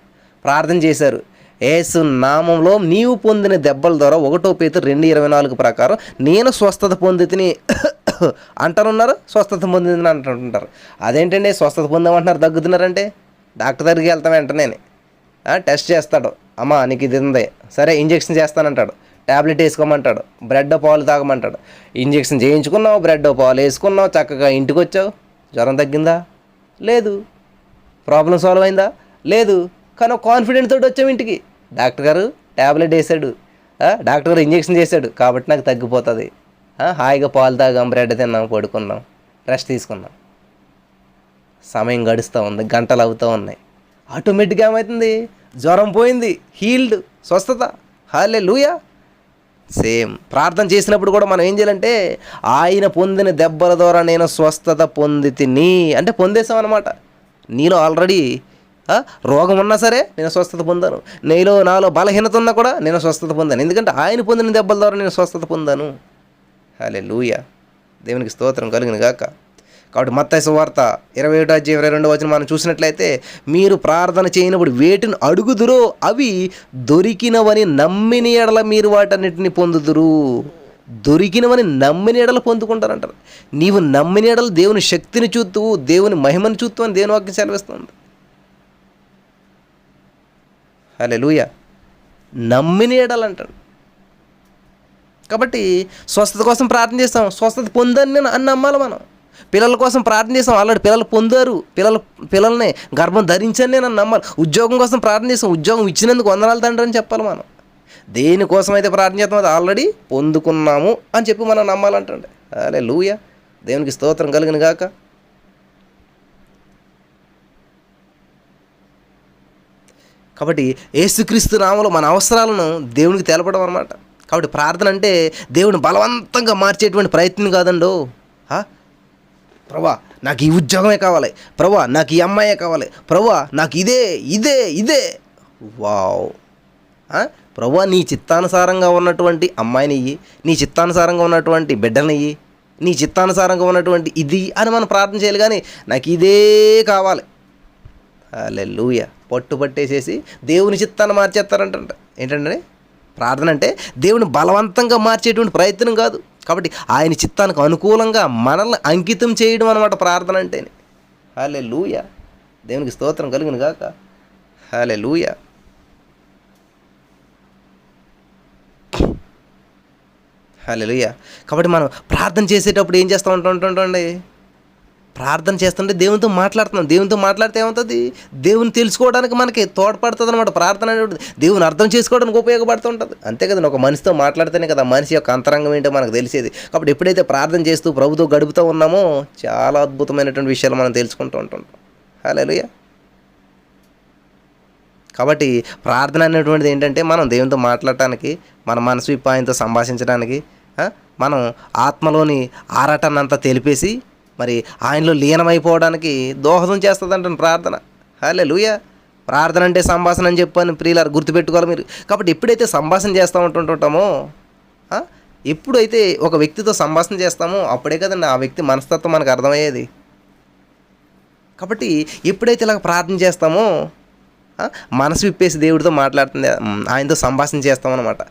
ప్రార్థన చేశారు. యేసు నామంలో నీవు పొందిన దెబ్బల ద్వారా 1 Peter 2:24 ప్రకారం నేను స్వస్థత పొందితిని అంటారున్నారు, స్వస్థత పొందిందని అంటుంటారు. అదేంటండి స్వస్థత పొందామంటున్నారు, దగ్గుతున్నారంటే? డాక్టర్ దగ్గరికి వెళ్తాం వెంటనే టెస్ట్ చేస్తాడు, అమ్మా నీకు ఇది ఉంది, సరే ఇంజెక్షన్ చేస్తానంటాడు, ట్యాబ్లెట్ వేసుకోమంటాడు, బ్రెడ్ పాలు తాగమంటాడు. ఇంజెక్షన్ చేయించుకున్నావు, బ్రెడ్ పాలు వేసుకున్నావు, చక్కగా ఇంటికి వచ్చావు, జ్వరం తగ్గిందా? లేదు. ప్రాబ్లం సాల్వ్ అయిందా? లేదు. కానీ కాన్ఫిడెంట్ తోటి వచ్చాము ఇంటికి, డాక్టర్ గారు ట్యాబ్లెట్ వేసాడు, డాక్టర్ గారు ఇంజెక్షన్ చేశాడు కాబట్టి నాకు తగ్గిపోతుంది, హాయిగా పాలు తాగాం, బ్రెడ్ తిన్నాం, పడుకున్నాం, రెస్ట్ తీసుకున్నాం. సమయం గడుస్తూ ఉంది, గంటలు అవుతూ ఉన్నాయి, ఆటోమేటిక్గా ఏమవుతుంది? జ్వరం పోయింది, హీల్డ్, స్వస్థత. హల్లెలూయా. సేమ్ ప్రార్థన చేసినప్పుడు కూడా మనం ఏం చేయాలంటే, ఆయన పొందిన దెబ్బల ద్వారా నేను స్వస్థత పొందితిని అంటే పొందేసాం అనమాట. నీలో ఆల్రెడీ రోగం ఉన్నా సరే నేను స్వస్థత పొందాను, నాలో బలహీనత ఉన్నా కూడా నేను స్వస్థత పొందాను, ఎందుకంటే ఆయన పొందిన దెబ్బల ద్వారా నేను స్వస్థత పొందాను. హల్లెలూయా. దేవునికి స్తోత్రం కలుగును గాక. కాబట్టి మత్తయి సువార్త 21:22 మనం చూసినట్లయితే, మీరు ప్రార్థన చేయనప్పుడు వేటిని అడుగుదురో అవి దొరికినవని నమ్మిన ఎడల మీరు వాటన్నిటిని పొందుదురు. దొరికినవని నమ్మిన ఎడల పొందుకుంటారంటారు. నీవు నమ్మిన ఎడల దేవుని శక్తిని చూస్తూ, దేవుని మహిమను చూస్తూ అని దేవుని వాక్యం సెలవిస్తుంది. హల్లెలూయా. నమ్మిన ఎడల అంటాడు. కాబట్టి స్వస్థత కోసం ప్రార్థన చేస్తాం, స్వస్థత పొందని నేను అని నమ్మాలి. మనం పిల్లల కోసం ప్రార్థన చేస్తాం, ఆల్రెడీ పిల్లలు పొందారు, పిల్లల్ని గర్భం ధరించని నేను నమ్మాలి. ఉద్యోగం కోసం ప్రార్థన చేస్తాం, ఉద్యోగం ఇచ్చినందుకు వందనాలు తండ్రి అని చెప్పాలి. మనం దేనికోసం అయితే ప్రార్థన చేస్తాం అది ఆల్రెడీ పొందుకున్నాము అని చెప్పి మనం నమ్మాలంటండి. హల్లెలూయా. దేవునికి స్తోత్రం కలుగును గాక. కాబట్టి యేసుక్రీస్తు నామములో మన అవసరాలను దేవునికి తెలపడం అన్నమాట. కాబట్టి ప్రార్థన అంటే దేవుని బలవంతంగా మార్చేటువంటి ప్రయత్నం కాదండో. ప్రభా నాకు ఈ ఉద్యోగమే కావాలి, ప్రభా నాకు ఈ అమ్మాయే కావాలి, ప్రభా నాకు ఇదే వావ్. ప్రభా నీ చిత్తానుసారంగా ఉన్నటువంటి అమ్మాయిని ఇయ్యి, నీ చిత్తానుసారంగా ఉన్నటువంటి బిడ్డని ఇయ్యి, నీ చిత్తానుసారంగా ఉన్నటువంటి ఇది అని మనం ప్రార్థన చేయాలి. కానీ నాకు ఇదే కావాలి. హల్లెలూయా. పట్టుపట్టేసేసి దేవుని చిత్తాన్ని మార్చేస్తారంట. ఏంటంటే ప్రార్థన అంటే దేవుని బలవంతంగా మార్చేటువంటి ప్రయత్నం కాదు. కాబట్టి ఆయన చిత్తానికి అనుకూలంగా మనల్ని అంకితం చేయడం అన్నమాట ప్రార్థన అంటేనే. హల్లెలూయా. దేవునికి స్తోత్రం కలుగును గాక. హల్లెలూయా. హల్లెలూయా. కాబట్టి మనం ప్రార్థన చేసేటప్పుడు ఏం చేస్తూ ఉంటుండే, ప్రార్థన చేస్తుంటే దేవునితో మాట్లాడుతున్నాం. దేవునితో మాట్లాడితే ఏమవుతుంది? దేవుని తెలుసుకోవడానికి మనకి తోడ్పడుతుంది అనమాట. ప్రార్థన అనేది దేవుని అర్థం చేసుకోవడానికి ఉపయోగపడుతుంటుంది. అంతే కదండి, ఒక మనిషితో మాట్లాడితేనే కదా మనిషి యొక్క అంతరంగం ఏంటో మనకు తెలిసేది. కాబట్టి ఎప్పుడైతే ప్రార్థన చేస్తూ ప్రభుతో గడుపుతూ ఉన్నామో చాలా అద్భుతమైనటువంటి విషయాలు మనం తెలుసుకుంటూ ఉంటుంటాం. హల్లెలూయా. కాబట్టి ప్రార్థన అనేటువంటిది ఏంటంటే మనం దేవునితో మాట్లాడటానికి, మన మనసు విప్పి ఆయనతో సంభాషించడానికి, మనం ఆత్మలోని ఆరాటాన్ని అంతా తెలిపేసి మరి ఆయనలో లీనమైపోవడానికి దోహదం చేస్తుందంట ప్రార్థన. హల్లెలూయా. ప్రార్థన అంటే సంభాషణ అని చెప్పని ప్రియులారా గుర్తుపెట్టుకోవాలి మీరు. కాబట్టి ఎప్పుడైతే సంభాషణ చేస్తూ ఉంటుంటామో, ఎప్పుడైతే ఒక వ్యక్తితో సంభాషణ చేస్తామో అప్పుడే కదండి ఆ వ్యక్తి మనస్తత్వం మనకు అర్థమయ్యేది. కాబట్టి ఎప్పుడైతే ఇలాగ ప్రార్థన చేస్తామో మనసు విప్పేసి దేవుడితో మాట్లాడుతుంది, ఆయనతో సంభాషణ చేస్తామన్నమాట.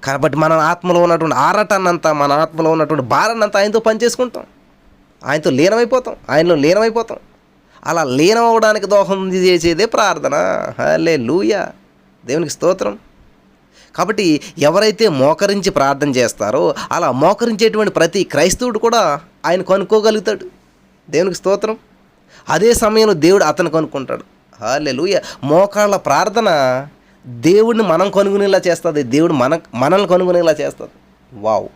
కాబట్టి మన ఆత్మలో ఉన్నటువంటి ఆరాటాన్నంతా, మన ఆత్మలో ఉన్నటువంటి భారాన్నంతా ఆయనతో పనిచేసుకుంటాం, ఆయనతో లీనమైపోతాం, ఆయనలో లీనమైపోతాం. అలా లీనం అవ్వడానికి దోహదం చేసేదే ప్రార్థన. హల్లెలూయా, దేవునికి స్తోత్రం. కాబట్టి ఎవరైతే మోకరించి ప్రార్థన చేస్తారో అలా మోకరించేటువంటి ప్రతి క్రైస్తవుడు కూడా ఆయన కనుక్కోగలుగుతాడు. దేవునికి స్తోత్రం. అదే సమయంలో దేవుడు అతను కనుక్కుంటాడు. హల్లెలూయా. మోకాళ్ళ ప్రార్థన దేవుడిని మనం కనుగొనేలా చేస్తుంది, దేవుడు మనల్ని కనుగొనేలా చేస్తుంది. వావ్,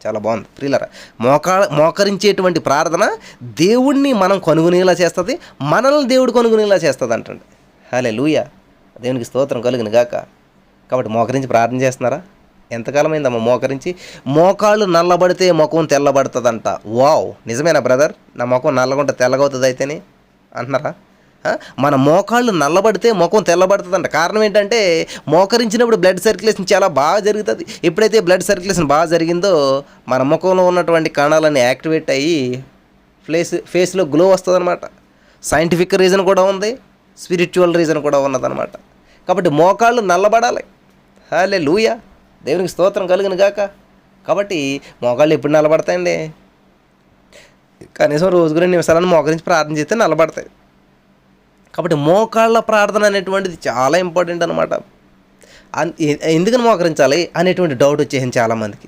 చాలా బాగుంది ప్రియులారా. మోకరించేటువంటి ప్రార్థన దేవుణ్ణి మనం కనుగొనేలా చేస్తుంది, మనల్ని దేవుడు కనుగొనేలా చేస్తుంది అంటండి. హల్లెలూయా, దేవునికి స్తోత్రం కలుగును గాక. కాబట్టి మోకరించి ప్రార్థన చేస్తున్నారా? ఎంతకాలం అయిందమ్మా మోకరించి? మోకాళ్ళు నల్లబడితే ముఖం తెల్లబడుతుందంట. వావ్, నిజమేనా బ్రదర్? నా ముఖం నల్లగుంటే తెల్లగవుతుంది అయితేనే అంటున్నారా? మన మోకాళ్ళు నల్లబడితే ముఖం తెల్లబడుతుందంట. కారణం ఏంటంటే మోకరించినప్పుడు బ్లడ్ సర్క్యులేషన్ చాలా బాగా జరుగుతుంది. ఎప్పుడైతే బ్లడ్ సర్క్యులేషన్ బాగా జరిగిందో మన ముఖంలో ఉన్నటువంటి కణాలన్నీ యాక్టివేట్ అయ్యి ఫేస్లో గ్లో వస్తుంది అనమాట. సైంటిఫిక్ రీజన్ కూడా ఉంది, స్పిరిచువల్ రీజన్ కూడా ఉన్నదనమాట. కాబట్టి మోకాళ్ళు నల్లబడాలి. హల్లెలూయా, దేవునికి స్తోత్రం కలుగును గాక. కాబట్టి మోకాళ్ళు ఎప్పుడు నల్లబడతాయండి? కనీసం రోజుకు 2 నిమిషాలను మోకరించి ప్రార్థన చేస్తే నల్లబడతాయి. కాబట్టి మోకాళ్ళ ప్రార్థన అనేటువంటిది చాలా ఇంపార్టెంట్ అనమాట. ఎందుకని మోకరించాలి అనేటువంటి డౌట్ వచ్చేసింది చాలామందికి.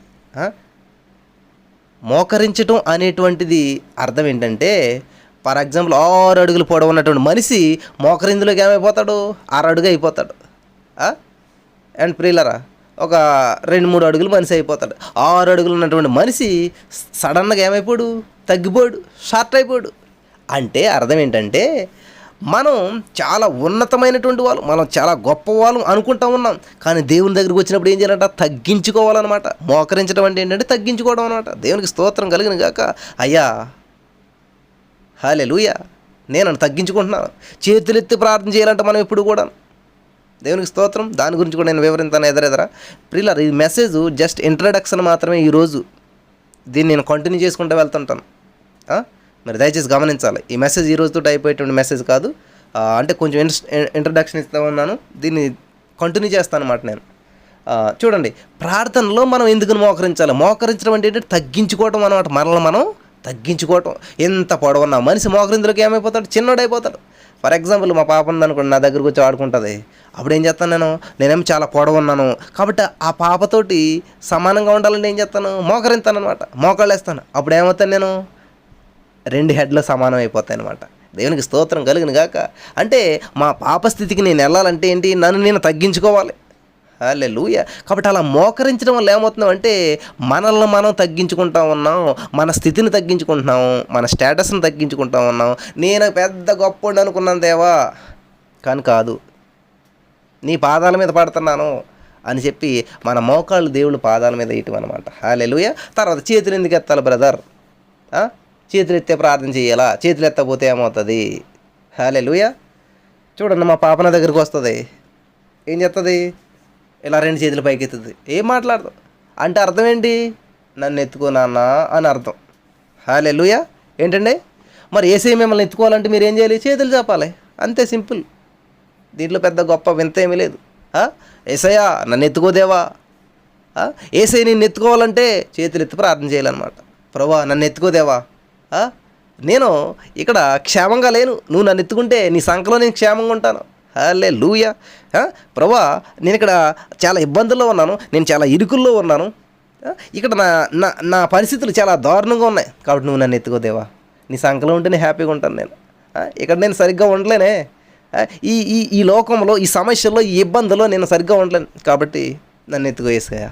మోకరించటం అనేటువంటిది అర్థం ఏంటంటే, ఫర్ ఎగ్జాంపుల్ 6 అడుగులు పొడవు ఉన్నటువంటి మనిషి మోకరిందులోకి ఏమైపోతాడు? 6 అడుగు అయిపోతాడు. అండ్ ప్రియులరా, ఒక 2-3 అడుగులు మనిషి అయిపోతాడు. 6 అడుగులు ఉన్నటువంటి మనిషి సడన్గా ఏమైపోడు? తగ్గిపోడు, షార్ట్ అయిపోడు. అంటే అర్థం ఏంటంటే మనం చాలా ఉన్నతమైనటువంటి వాళ్ళు, మనం చాలా గొప్ప వాళ్ళు అనుకుంటా ఉన్నాం. కానీ దేవుని దగ్గరికి వచ్చినప్పుడు ఏం చేయాలంట? తగ్గించుకోవాలన్నమాట. మోకరించడం అంటే ఏంటంటే తగ్గించుకోవడం అనమాట. దేవునికి స్తోత్రం కలిగిన గాక. అయ్యా, హల్లెలూయా, నేను తగ్గించుకుంటున్నాను. చేతులెత్తి ప్రార్థన చేయాలంటే మనం ఎప్పుడు కూడా. దేవునికి స్తోత్రం. దాని గురించి కూడా నేను వివరించాను ఎదురెదరా. ప్రియులారా, ఈ మెసేజ్ జస్ట్ ఇంట్రడక్షన్ మాత్రమే. ఈరోజు దీన్ని నేను కంటిన్యూ చేసుకుంటూ వెళ్తుంటాను. మరి దయచేసి గమనించాలి, ఈ మెసేజ్ ఈ రోజుతో అయిపోయేటువంటి మెసేజ్ కాదు. అంటే కొంచెం ఇంట్రడక్షన్ ఇస్తూ ఉన్నాను, దీన్ని కంటిన్యూ చేస్తాను అన్నమాట నేను. చూడండి, ప్రార్థనలో మనం ఎందుకు మోకరించాలి? మోకరించడం అంటే ఏంటంటే తగ్గించుకోవటం అనమాట. మనల్ని మనం తగ్గించుకోవటం. ఎంత పొడవున్నా మనిషి మోకరిందులోకి ఏమైపోతాడు? చిన్నోడైపోతాడు. ఫర్ ఎగ్జాంపుల్ మా పాప ఉందనుకోండి, నా దగ్గరకు వచ్చి ఆడుకుంటుంది. అప్పుడు ఏం చేస్తాను? నేనేమో చాలా పొడవున్నాను కాబట్టి ఆ పాపతోటి సమానంగా ఉండాలంటే ఏం చేస్తాను? మోకరిస్తాను అనమాట, మోకాళ్ళు వేస్తాను. అప్పుడు ఏమవుతాను? నేను 2 హెడ్లు సమానం అయిపోతాయి అనమాట. దేవునికి స్తోత్రం కలిగిన గాక. అంటే మా పాప స్థితికి నేను వెళ్ళాలంటే ఏంటి? నన్ను నేను తగ్గించుకోవాలి. హల్లెలూయా. కాబట్టి అలా మోకరించడం వల్ల ఏమవుతుందంటే మనల్ని మనం తగ్గించుకుంటా ఉన్నాం, మన స్థితిని తగ్గించుకుంటున్నాం, మన స్టేటస్ని తగ్గించుకుంటా ఉన్నాం. నేను పెద్ద గొప్పోడు అనుకున్నాను దేవా, కానీ కాదు, నీ పాదాల మీద పడుతున్నాను అని చెప్పి మన మోకాళ్ళు దేవుళ్ళు పాదాల మీద వేయటం అనమాట. హల్లెలూయా. తర్వాత చేతులు ఎందుకు ఎత్తాలి బ్రదర్? చేతులు ఎత్తే ప్రార్థన చేయాలా? చేతులు ఎత్తకపోతే ఏమవుతుంది? హల్లెలూయా. చూడండి, మా పాప నా దగ్గరికి వస్తుంది, ఏం చేస్తుంది? ఇలా 2 చేతులు పైకి ఎత్తుతుంది. ఏం మాట్లాడదు అంటే అర్థం ఏంటి? నన్ను ఎత్తుకో నాన్న అని అర్థం. హల్లెలూయా. ఏంటండి? మరి యేసయ్య మిమ్మల్ని ఎత్తుకోవాలంటే మీరు ఏం చేయాలి? చేతులు చాపాలి, అంతే, సింపుల్. దీంట్లో పెద్ద గొప్ప వింత ఏమీ లేదు. యేసయ్య నన్ను ఎత్తుకోదేవా, యేసయ్య నిన్ను ఎత్తుకోవాలంటే చేతులు ఎత్తి ప్రార్థన చేయాలన్నమాట. ప్రభువా నన్ను ఎత్తుకోదేవా, నేను ఇక్కడ క్షేమంగా లేను, నువ్వు నన్ను ఎత్తుకుంటే నీ సంఖలో నేను క్షేమంగా ఉంటాను. హల్లెలూయా. ప్రభువా నేను ఇక్కడ చాలా ఇబ్బందుల్లో ఉన్నాను, నేను చాలా ఇరుకుల్లో ఉన్నాను, ఇక్కడ నా పరిస్థితులు చాలా దారుణంగా ఉన్నాయి, కాబట్టి నువ్వు నన్ను ఎత్తుకోదేవా, నీ సంఖలో ఉంటే నేను హ్యాపీగా ఉంటాను. నేను ఇక్కడ నేను సరిగ్గా ఉండలేనే, ఈ లోకంలో, ఈ సమస్యల్లో, ఈ ఇబ్బందుల్లో నేను సరిగ్గా ఉండలేను, కాబట్టి నన్ను ఎత్తుకో యేసయ్యా,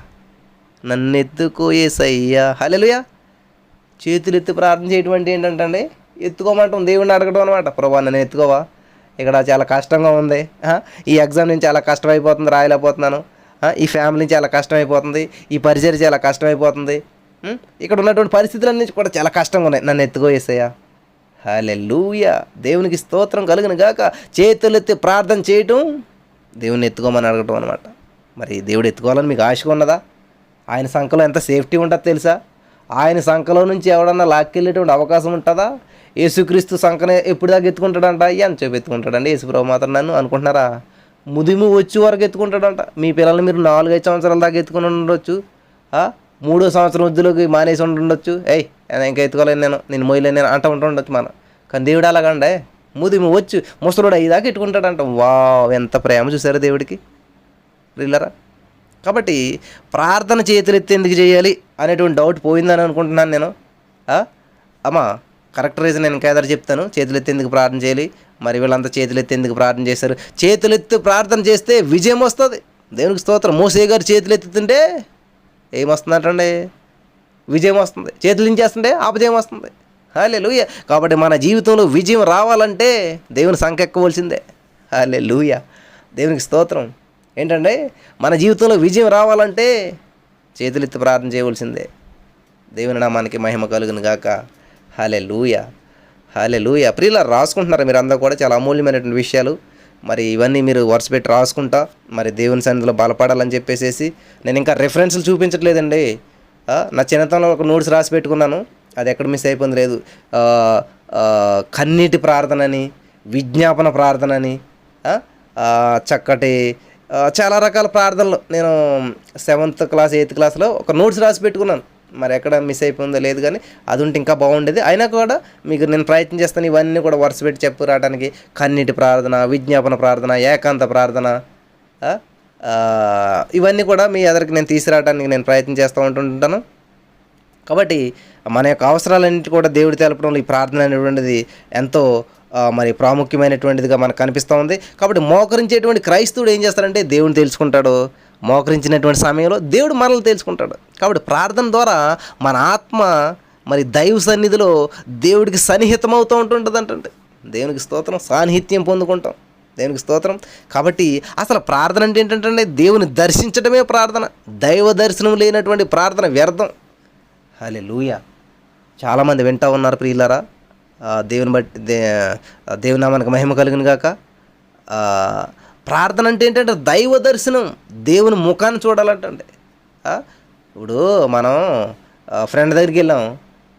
నన్ను ఎత్తుకో యేసయ్యా. హల్లెలూయా. చేతులు ఎత్తి ప్రార్థన చేయడం అంటే ఏంటంటే ఎత్తుకోమంటాం, దేవుడిని అడగడం అనమాట. ప్రభువా నన్ను ఎత్తుకోవా, ఇక్కడ చాలా కష్టంగా ఉంది, ఈ ఎగ్జామ్ నుంచి చాలా కష్టమైపోతుంది, రాయలేకపోతున్నాను, ఈ ఫ్యామిలీ చాలా కష్టమైపోతుంది, ఈ పరిచయం చాలా కష్టమైపోతుంది, ఇక్కడ ఉన్నటువంటి పరిస్థితులన్నీ కూడా చాలా కష్టంగా ఉన్నాయి, నన్ను ఎత్తుకో యేసయ్యా. హల్లెలూయా, దేవునికి స్తోత్రం కలుగును గాక. చేతులెత్తి ప్రార్థన చేయటం, దేవుని ఎత్తుకోమని అడగటం అనమాట. మరి దేవుడు ఎత్తుకోవాలని మీకు ఆశగా ఉన్నదా? ఆయన సంఖలో ఎంత సేఫ్టీ ఉంటుందో తెలుసా? ఆయన సంఖలో నుంచి ఎవడన్నా లాక్కెళ్ళేటువంటి అవకాశం ఉంటుందా? యేసుక్రీస్తు సంఖనే ఎప్పుడు దాకా ఎత్తుకుంటాడంట? ఎంత చెప్పి ఎత్తుకుంటాడండి యేసుప్రభు మాత్రం నన్ను అనుకుంటున్నారా? ముదిమి వచ్చి వరకు ఎత్తుకుంటాడంట. మీ పిల్లల్ని మీరు 4-5 సంవత్సరాల దాకా ఎత్తుకుని ఉండొచ్చు, 3వ సంవత్సరం వృద్ధులకు మానేసి ఉండొచ్చు. ఇంకా ఎత్తుకోలేను నేను మొయ్యలేను నేను అంటూ ఉండొచ్చు మనం. కానీ దేవుడు అలాగండే ముదిమి వచ్చి ముసలుడు అయ్యేదాకా ఎట్టుకుంటాడంట. ఎంత ప్రేమ చూసారా దేవుడికి వీళ్ళరా. కాబట్టి ప్రార్థన చేతులెత్తి ఎందుకు చేయాలి అనేటువంటి డౌట్ పోయిందని అనుకుంటున్నాను నేను. అమ్మా కరెక్ట్ రీజన్ నేను ఇంకేదారు చెప్తాను. చేతులెత్తి ఎందుకు ప్రార్థన చేయాలి, మరి వీళ్ళంతా చేతులెత్తి ఎందుకు ప్రార్థన చేశారు? చేతులెత్తి ప్రార్థన చేస్తే విజయం వస్తుంది. దేవునికి స్తోత్రం. మోసే గారు చేతులు ఎత్తుతుంటే ఏమొస్తుందంటండి? విజయం వస్తుంది. చేతులు దించేస్తుంటే అపజయం వస్తుంది. హల్లెలూయా. కాబట్టి మన జీవితంలో విజయం రావాలంటే దేవుని సంఖ్య ఎక్కవలసిందే. హల్లెలూయా, దేవునికి స్తోత్రం. ఏంటంటే మన జీవితంలో విజయం రావాలంటే చేతులెత్తి ప్రార్థన చేయవలసిందే. దేవుని నామానికి మహిమ కలుగును గాక. హల్లెలూయా, హల్లెలూయా. ప్రియులారా, రాసుకుంటున్నారు మీరు అందరూ కూడా చాలా అమూల్యమైనటువంటి విషయాలు. మరి ఇవన్నీ మీరు వరుస పెట్టి రాసుకుంటా మరి దేవుని సన్నిధిలో బలపడాలని చెప్పేసి నేను ఇంకా రెఫరెన్స్లు చూపించట్లేదండి. నా చిన్నతనంలో ఒక నోట్స్ రాసి పెట్టుకున్నాను, అది ఎక్కడ మిస్ అయిపోయింది లేదు. కన్నీటి ప్రార్థనని, విజ్ఞాపన ప్రార్థనని, చక్కటి చాలా రకాల ప్రార్థనలు నేను 7th క్లాస్ 8th క్లాస్లో ఒక నోట్స్ రాసి పెట్టుకున్నాను. మరి ఎక్కడ మిస్ అయిపోయిందో లేదు, కానీ అది ఉంటే ఇంకా బాగుండేది. అయినా కూడా మీకు నేను ప్రయత్నం చేస్తాను ఇవన్నీ కూడా వరుస పెట్టి చెప్పు రావడానికి. కన్నీటి ప్రార్థన, విజ్ఞాపన ప్రార్థన, ఏకాంత ప్రార్థన, ఇవన్నీ కూడా మీ ఎదురికి నేను తీసుకురావడానికి నేను ప్రయత్నం చేస్తూ ఉంటుంటాను. కాబట్టి మన యొక్క అవసరాలన్నింటి కూడా దేవుడు తెలపడంలో ఈ ప్రార్థన అనేటువంటిది ఎంతో మరి ప్రాముఖ్యమైనటువంటిదిగా మనకు కనిపిస్తూ ఉంది. కాబట్టి మోకరించేటువంటి క్రైస్తవుడు ఏం చేస్తారంటే దేవుని తెలుసుకుంటాడు. మోకరించినటువంటి సమయంలో దేవుడు మనల్ని తెలుసుకుంటాడు. కాబట్టి ప్రార్థన ద్వారా మన ఆత్మ మరి దైవ సన్నిధిలో దేవుడికి సన్నిహితం అవుతూ ఉంటుంటుందంటే దేవునికి స్తోత్రం, సాన్నిహిత్యం పొందుకుంటాం. దేవునికి స్తోత్రం. కాబట్టి అసలు ప్రార్థన అంటే ఏంటంటే దేవుని దర్శించడమే ప్రార్థన. దైవ దర్శనం లేనటువంటి ప్రార్థన వ్యర్థం. హల్లెలూయా. చాలామంది వింటూ ఉన్నారు ప్రియులారా. దేవుని బట్టి దేవుని నామానికి మహిమ కలుగును గాక. ప్రార్థన అంటే ఏంటంటే దైవ దర్శనం, దేవుని ముఖాన్ని చూడాలంటే. ఇప్పుడు మనం ఫ్రెండ్ దగ్గరికి వెళ్ళాం,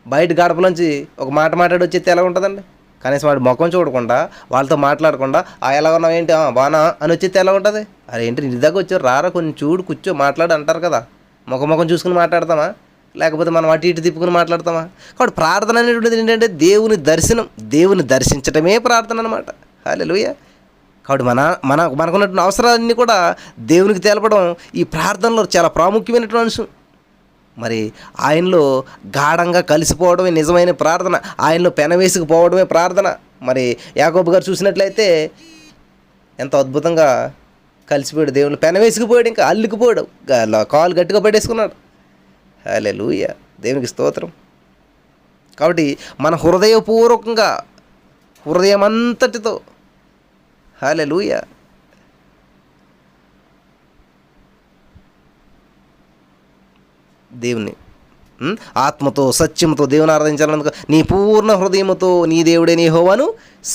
బయట గడపలోంచి ఒక మాట మాట్లాడి వచ్చేస్తే ఎలా ఉంటుందండి? కనీసం వాడి ముఖం చూడకుండా, వాళ్ళతో మాట్లాడకుండా ఎలా ఉన్నావు ఏంటి బానా అని వచ్చేస్తే ఎలా ఉంటుంది? అరే ఏంటి ఇంటి దగ్గర వచ్చారు, రారా కొంచెం చూడు కూర్చో మాట్లాడు అంటారు కదా. ముఖం చూసుకుని మాట్లాడతామా, లేకపోతే మనం అటు ఇటు తిప్పుకుని మాట్లాడతామా? కాబట్టి ప్రార్థన అనేటువంటిది ఏంటంటే దేవుని దర్శనం, దేవుని దర్శించటమే ప్రార్థన అనమాట. హల్లెలూయా. కాబట్టి మనకున్నటువంటి అవసరాలన్నీ కూడా దేవునికి తెలపడం ఈ ప్రార్థనలో చాలా ప్రాముఖ్యమైనటువంటి అంశం. మరి ఆయనలో గాఢంగా కలిసిపోవడమే నిజమైన ప్రార్థన, ఆయనలో పెనవేసుకుపోవడమే ప్రార్థన. మరి యాకోబు గారు చూసినట్లయితే ఎంత అద్భుతంగా కలిసిపోయాడు, దేవుని పెనవేసుకుపోయాడు, ఇంకా అల్లుకుపోయాడు, కాలు గట్టిగా పట్టేసుకున్నాడు. హల్లెలూయా, దేవునికి స్తోత్రం. కాబట్టి మన హృదయపూర్వకంగా, హృదయమంతటితో, హల్లెలూయా, దేవుని ఆత్మతో సత్యముతో దేవుని ఆరాధించాలన్నందుకు నీ పూర్ణ హృదయముతో నీ దేవుడే నీ యెహోవాను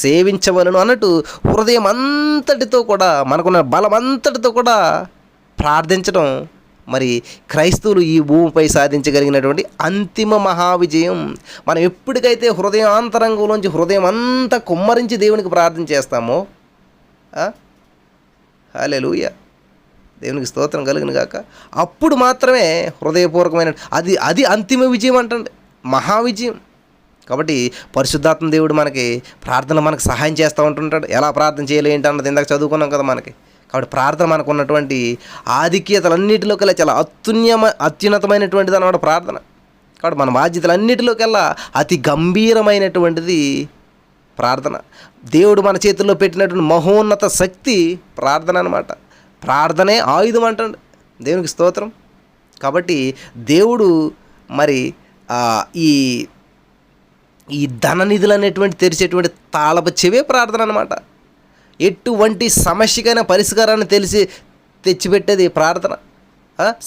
సేవించవలను అన్నట్టు హృదయం అంతటితో కూడా, మనకున్న బలం అంతటితో కూడా ప్రార్థించడం మరి క్రైస్తవులు ఈ భూమిపై సాధించగలిగినటువంటి అంతిమ మహావిజయం. మనం ఎప్పటికైతే హృదయాంతరంగంలోంచి హృదయం అంతా కుమ్మరించి దేవునికి ప్రార్థన చేస్తామో, హల్లెలూయా, దేవునికి స్తోత్రం కలుగును గాక, అప్పుడు మాత్రమే హృదయపూర్వకమైన అది అంతిమ విజయం అంటండి, మహావిజయం. కాబట్టి పరిశుద్ధాత్మ దేవుడు మనకి ప్రార్థనలు మనకు సహాయం చేస్తూ ఉంటుంటాడు. ఎలా ప్రార్థన చేయాలి ఏంటి అన్నది ఇందాక చదువుకున్నాం కదా మనకి. కాబట్టి ప్రార్థన మనకు ఉన్నటువంటి ఆధిక్యతలన్నిటిలోకెల్లా చాలా అత్యున్నతమైనటువంటిది అన్నమాట ప్రార్థన. కాబట్టి మన బాధ్యతలన్నిటిలోకెల్లా అతి గంభీరమైనటువంటిది ప్రార్థన. దేవుడు మన చేతుల్లో పెట్టినటువంటి మహోన్నత శక్తి ప్రార్థన అనమాట. ప్రార్థనే ఆయుధం అంటండి, దేవునికి స్తోత్రం. కాబట్టి దేవుడు మరి ఈ ధన నిధులు అనేటువంటి తెరిచేటువంటి తాళపు చెవే ప్రార్థన అనమాట. ఎటువంటి సమస్యకైనా పరిష్కారాన్ని తెచ్చిపెట్టేది ప్రార్థన.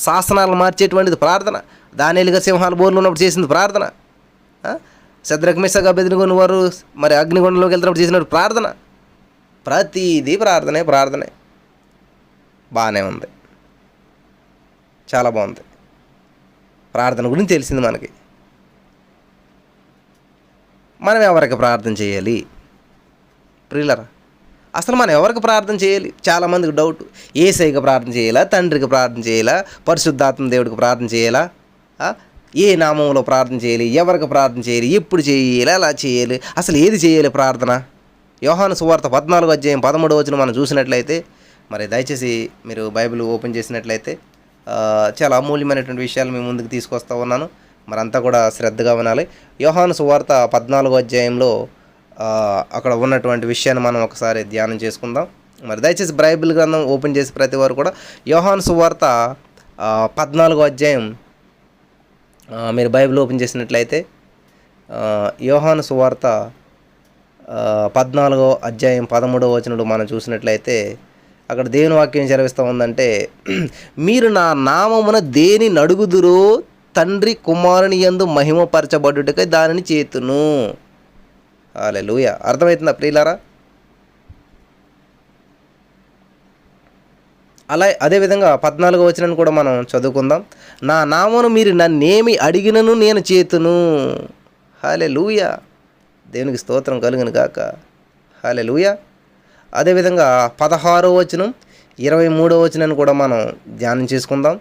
శాసనాలు మార్చేటువంటిది ప్రార్థన. దానియేలుగా సింహాల బోర్లు ఉన్నప్పుడు చేసింది ప్రార్థన. శద్రక్ మెషక్ అబేద్నెగో వారు మరి అగ్నిగుండంలోకి వెళ్తున్నప్పుడు చేసినప్పుడు ప్రార్థన. ప్రతిదీ ప్రార్థనే. బాగానే ఉంది, చాలా బాగుంది. ప్రార్థన గురించి తెలిసింది మనకి. మనం ఎవరికి ప్రార్థన చేయాలి ప్రియులరా? అసలు మనం ఎవరికి ప్రార్థన చేయాలి? చాలామందికి డౌట్. యేసయ్యకి ప్రార్థన చేయాలా, తండ్రికి ప్రార్థన చేయాలా, పరిశుద్ధాత్మ దేవుడికి ప్రార్థన చేయాలా, ఏ నామంలో ప్రార్థన చేయాలి, ఎవరికి ప్రార్థన చేయాలి, ఎప్పుడు చేయాలి, అలా చేయాలి, అసలు ఏది చేయాలి ప్రార్థన? యోహాను సువార్త 14:13 మనం చూసినట్లయితే, మరి దయచేసి మీరు బైబిల్ ఓపెన్ చేసినట్లయితే చాలా అమూల్యమైనటువంటి విషయాలు మీ ముందుకు తీసుకొస్తా ఉన్నాను. మరంతా కూడా శ్రద్ధగా వినాలి. యోహాను సువార్త 14 అక్కడ ఉన్నటువంటి విషయాన్ని మనం ఒకసారి ధ్యానం చేసుకుందాం. మరి దయచేసి బైబిల్ గ్రంథం ఓపెన్ చేసి ప్రతి వారు కూడా యోహాను సువార్త 14 మీరు బైబిల్ ఓపెన్ చేసినట్లయితే యోహాను సువార్త 14:13 మనం చూసినట్లయితే అక్కడ దేవుని వాక్యం సెలవిస్తూ ఉందంటే, మీరు నా నామమున దేని నడుగుదురో తండ్రి కుమారుని యందు మహిమపరచబడుటకై దానిని చేతును. హల్లెలూయా. అర్థమవుతుందా ప్రియులారా? అదేవిధంగా 14 కూడా మనం చదువుకుందాం. నా నామమును మీరు నన్నేమి అడిగినను నేను చేతును. హల్లెలూయా. దేవునికి స్తోత్రం కలుగును గాక. హల్లెలూయా. అదేవిధంగా 16 23 కూడా మనం ధ్యానం చేసుకుందాం.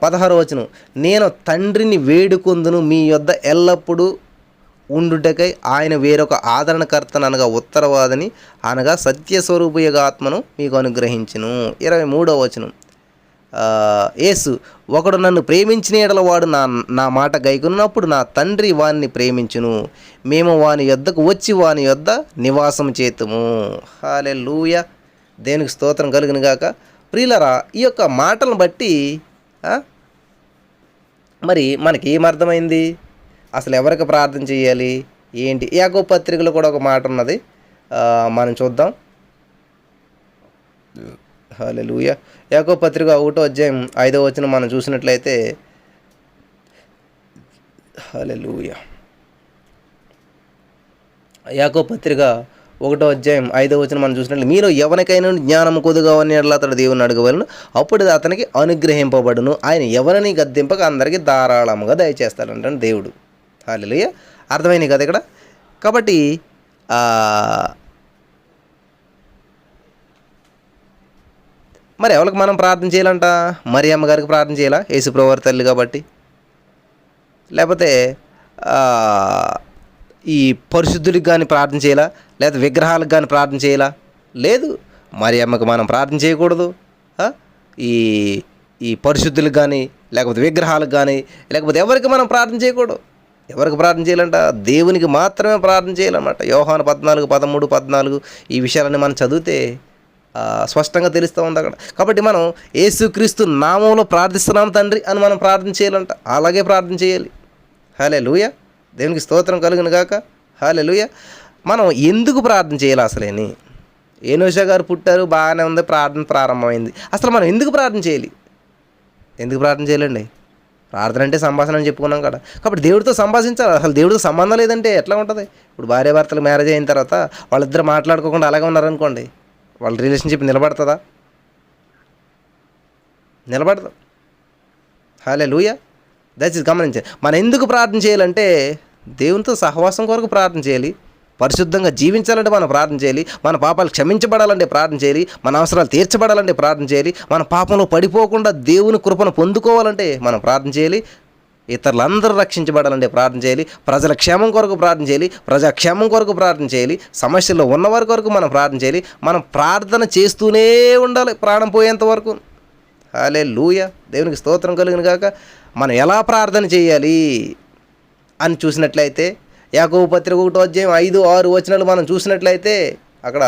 16 నేను తండ్రిని వేడుకొందును మీ యొద్ద ఎల్లప్పుడూ ఉండుటకై ఆయన వేరొక ఆదరణకర్తను అనగా ఉత్తరవాదిని అనగా సత్యస్వరూపయగ ఆత్మను మీకు అనుగ్రహించును. 23 యేసు ఒకడు నన్ను ప్రేమించిన ఎడల వాడు నా మాట గైకొన్నప్పుడు నా తండ్రి వానిని ప్రేమించును, మేము వాని యొద్దకు వచ్చి వాని యొద్ద నివాసం చేతుము. హల్లెలూయా. దేవునికి స్తోత్రం కలుగును గాక. ప్రియులరా, ఈ యొక్క మాటలను బట్టి మరి మనకి ఏమర్థమైంది? అసలు ఎవరికి ప్రార్థన చేయాలి ఏంటి? యాకోబు పత్రికలో కూడా ఒక మాట ఉన్నది, మనం చూద్దాం. హల్లెలూయా. యాకోబు పత్రిక 1:5 మనం చూసినట్లయితే, హల్లెలూయా, యాకోబు పత్రిక 1:5 మనం చూసినట్లయితే, మీలో ఎవరికైనా జ్ఞానము కొదుగావని అతడు దేవుని అడగవలను, అప్పుడు అతనికి అనుగ్రహింపబడును. ఆయన ఎవరిని గద్దింపక అందరికీ ధారాళముగా దయచేస్తాడంటే దేవుడు. హల్లెలూయా. అర్థమైంది కదా ఇక్కడ? కాబట్టి మరి ఎవరికి మనం ప్రార్థన చేయాలంట? మరియమ్మ గారికి ప్రార్థన చేయాలా, యేసుప్రభువు వారి తల్లి కాబట్టి? లేకపోతే ఈ పరిశుద్ధులకు కానీ ప్రార్థన చేయాలా, లేకపోతే విగ్రహాలకు కానీ ప్రార్థన చేయాలా? లేదు, మరియమ్మకి మనం ప్రార్థన చేయకూడదు. ఈ పరిశుద్ధులకు కానీ లేకపోతే విగ్రహాలకు కానీ లేకపోతే ఎవరికి మనం ప్రార్థన చేయకూడదు. ఎవరికి ప్రార్థన చేయాలంట? దేవునికి మాత్రమే ప్రార్థన చేయాలన్నమాట. యోహాను 14:13-14 ఈ విషయాలన్నీ మనం చదివితే స్పష్టంగా తెలుస్తూ ఉంది అక్కడ. కాబట్టి మనం యేసుక్రీస్తు నామంలో ప్రార్థిస్తున్నాం తండ్రి అని మనం ప్రార్థన చేయాలంట. అలాగే ప్రార్థన చేయాలి. హల్లెలూయా. దేవునికి స్తోత్రం కలుగును గాక. హల్లెలూయా. మనం ఎందుకు ప్రార్థన చేయాలి అసలేని? ఏనోషా గారు పుట్టారు, బాగానే ఉంది, ప్రార్థన ప్రారంభమైంది. అసలు మనం ఎందుకు ప్రార్థన చేయాలి? ఎందుకు ప్రార్థన చేయాలండి? ప్రార్థన అంటే సంభాషణ అని చెప్పుకున్నాం కదా. కాబట్టి దేవుడితో సంభాషించాలి. అసలు దేవుడితో సంబంధం లేదంటే ఎట్లా ఉంటుంది? ఇప్పుడు భార్యాభర్తలు మ్యారేజ్ అయిన తర్వాత వాళ్ళిద్దరు మాట్లాడుకోకుండా అలాగే ఉన్నారనుకోండి, వాళ్ళ రిలేషన్షిప్ నిలబడుతుందా? నిలబడదు. హల్లెలూయా. దయచేసి గమనించండి. మనం ఎందుకు ప్రార్థన చేయాలంటే దేవునితో సహవాసం కొరకు ప్రార్థన చేయాలి. పరిశుద్ధంగా జీవించాలంటే మనం ప్రార్థన చేయాలి. మన పాపాలు క్షమించబడాలంటే ప్రార్థన చేయాలి. మన అవసరాలు తీర్చబడాలంటే ప్రార్థన చేయాలి. మన పాపంలో పడిపోకుండా దేవుని కృపను పొందుకోవాలంటే మనం ప్రార్థన చేయాలి. ఇతరులందరూ రక్షించబడాలంటే ప్రార్థన చేయాలి. ప్రజల క్షేమం కొరకు ప్రార్థన చేయాలి. ప్రజాక్షేమం కొరకు ప్రార్థన చేయాలి. సమస్యల్లో ఉన్నవారి కొరకు మనం ప్రార్థన చేయాలి. మనం ప్రార్థన చేస్తూనే ఉండాలి ప్రాణం పోయేంత వరకు. హల్లెలూయా. దేవునికి స్తోత్రం కలుగును గాక. మనం ఎలా ప్రార్థన చేయాలి అని చూసినట్లయితే యాకోబు పత్రిక 1:5-6 మనం చూసినట్లయితే అక్కడ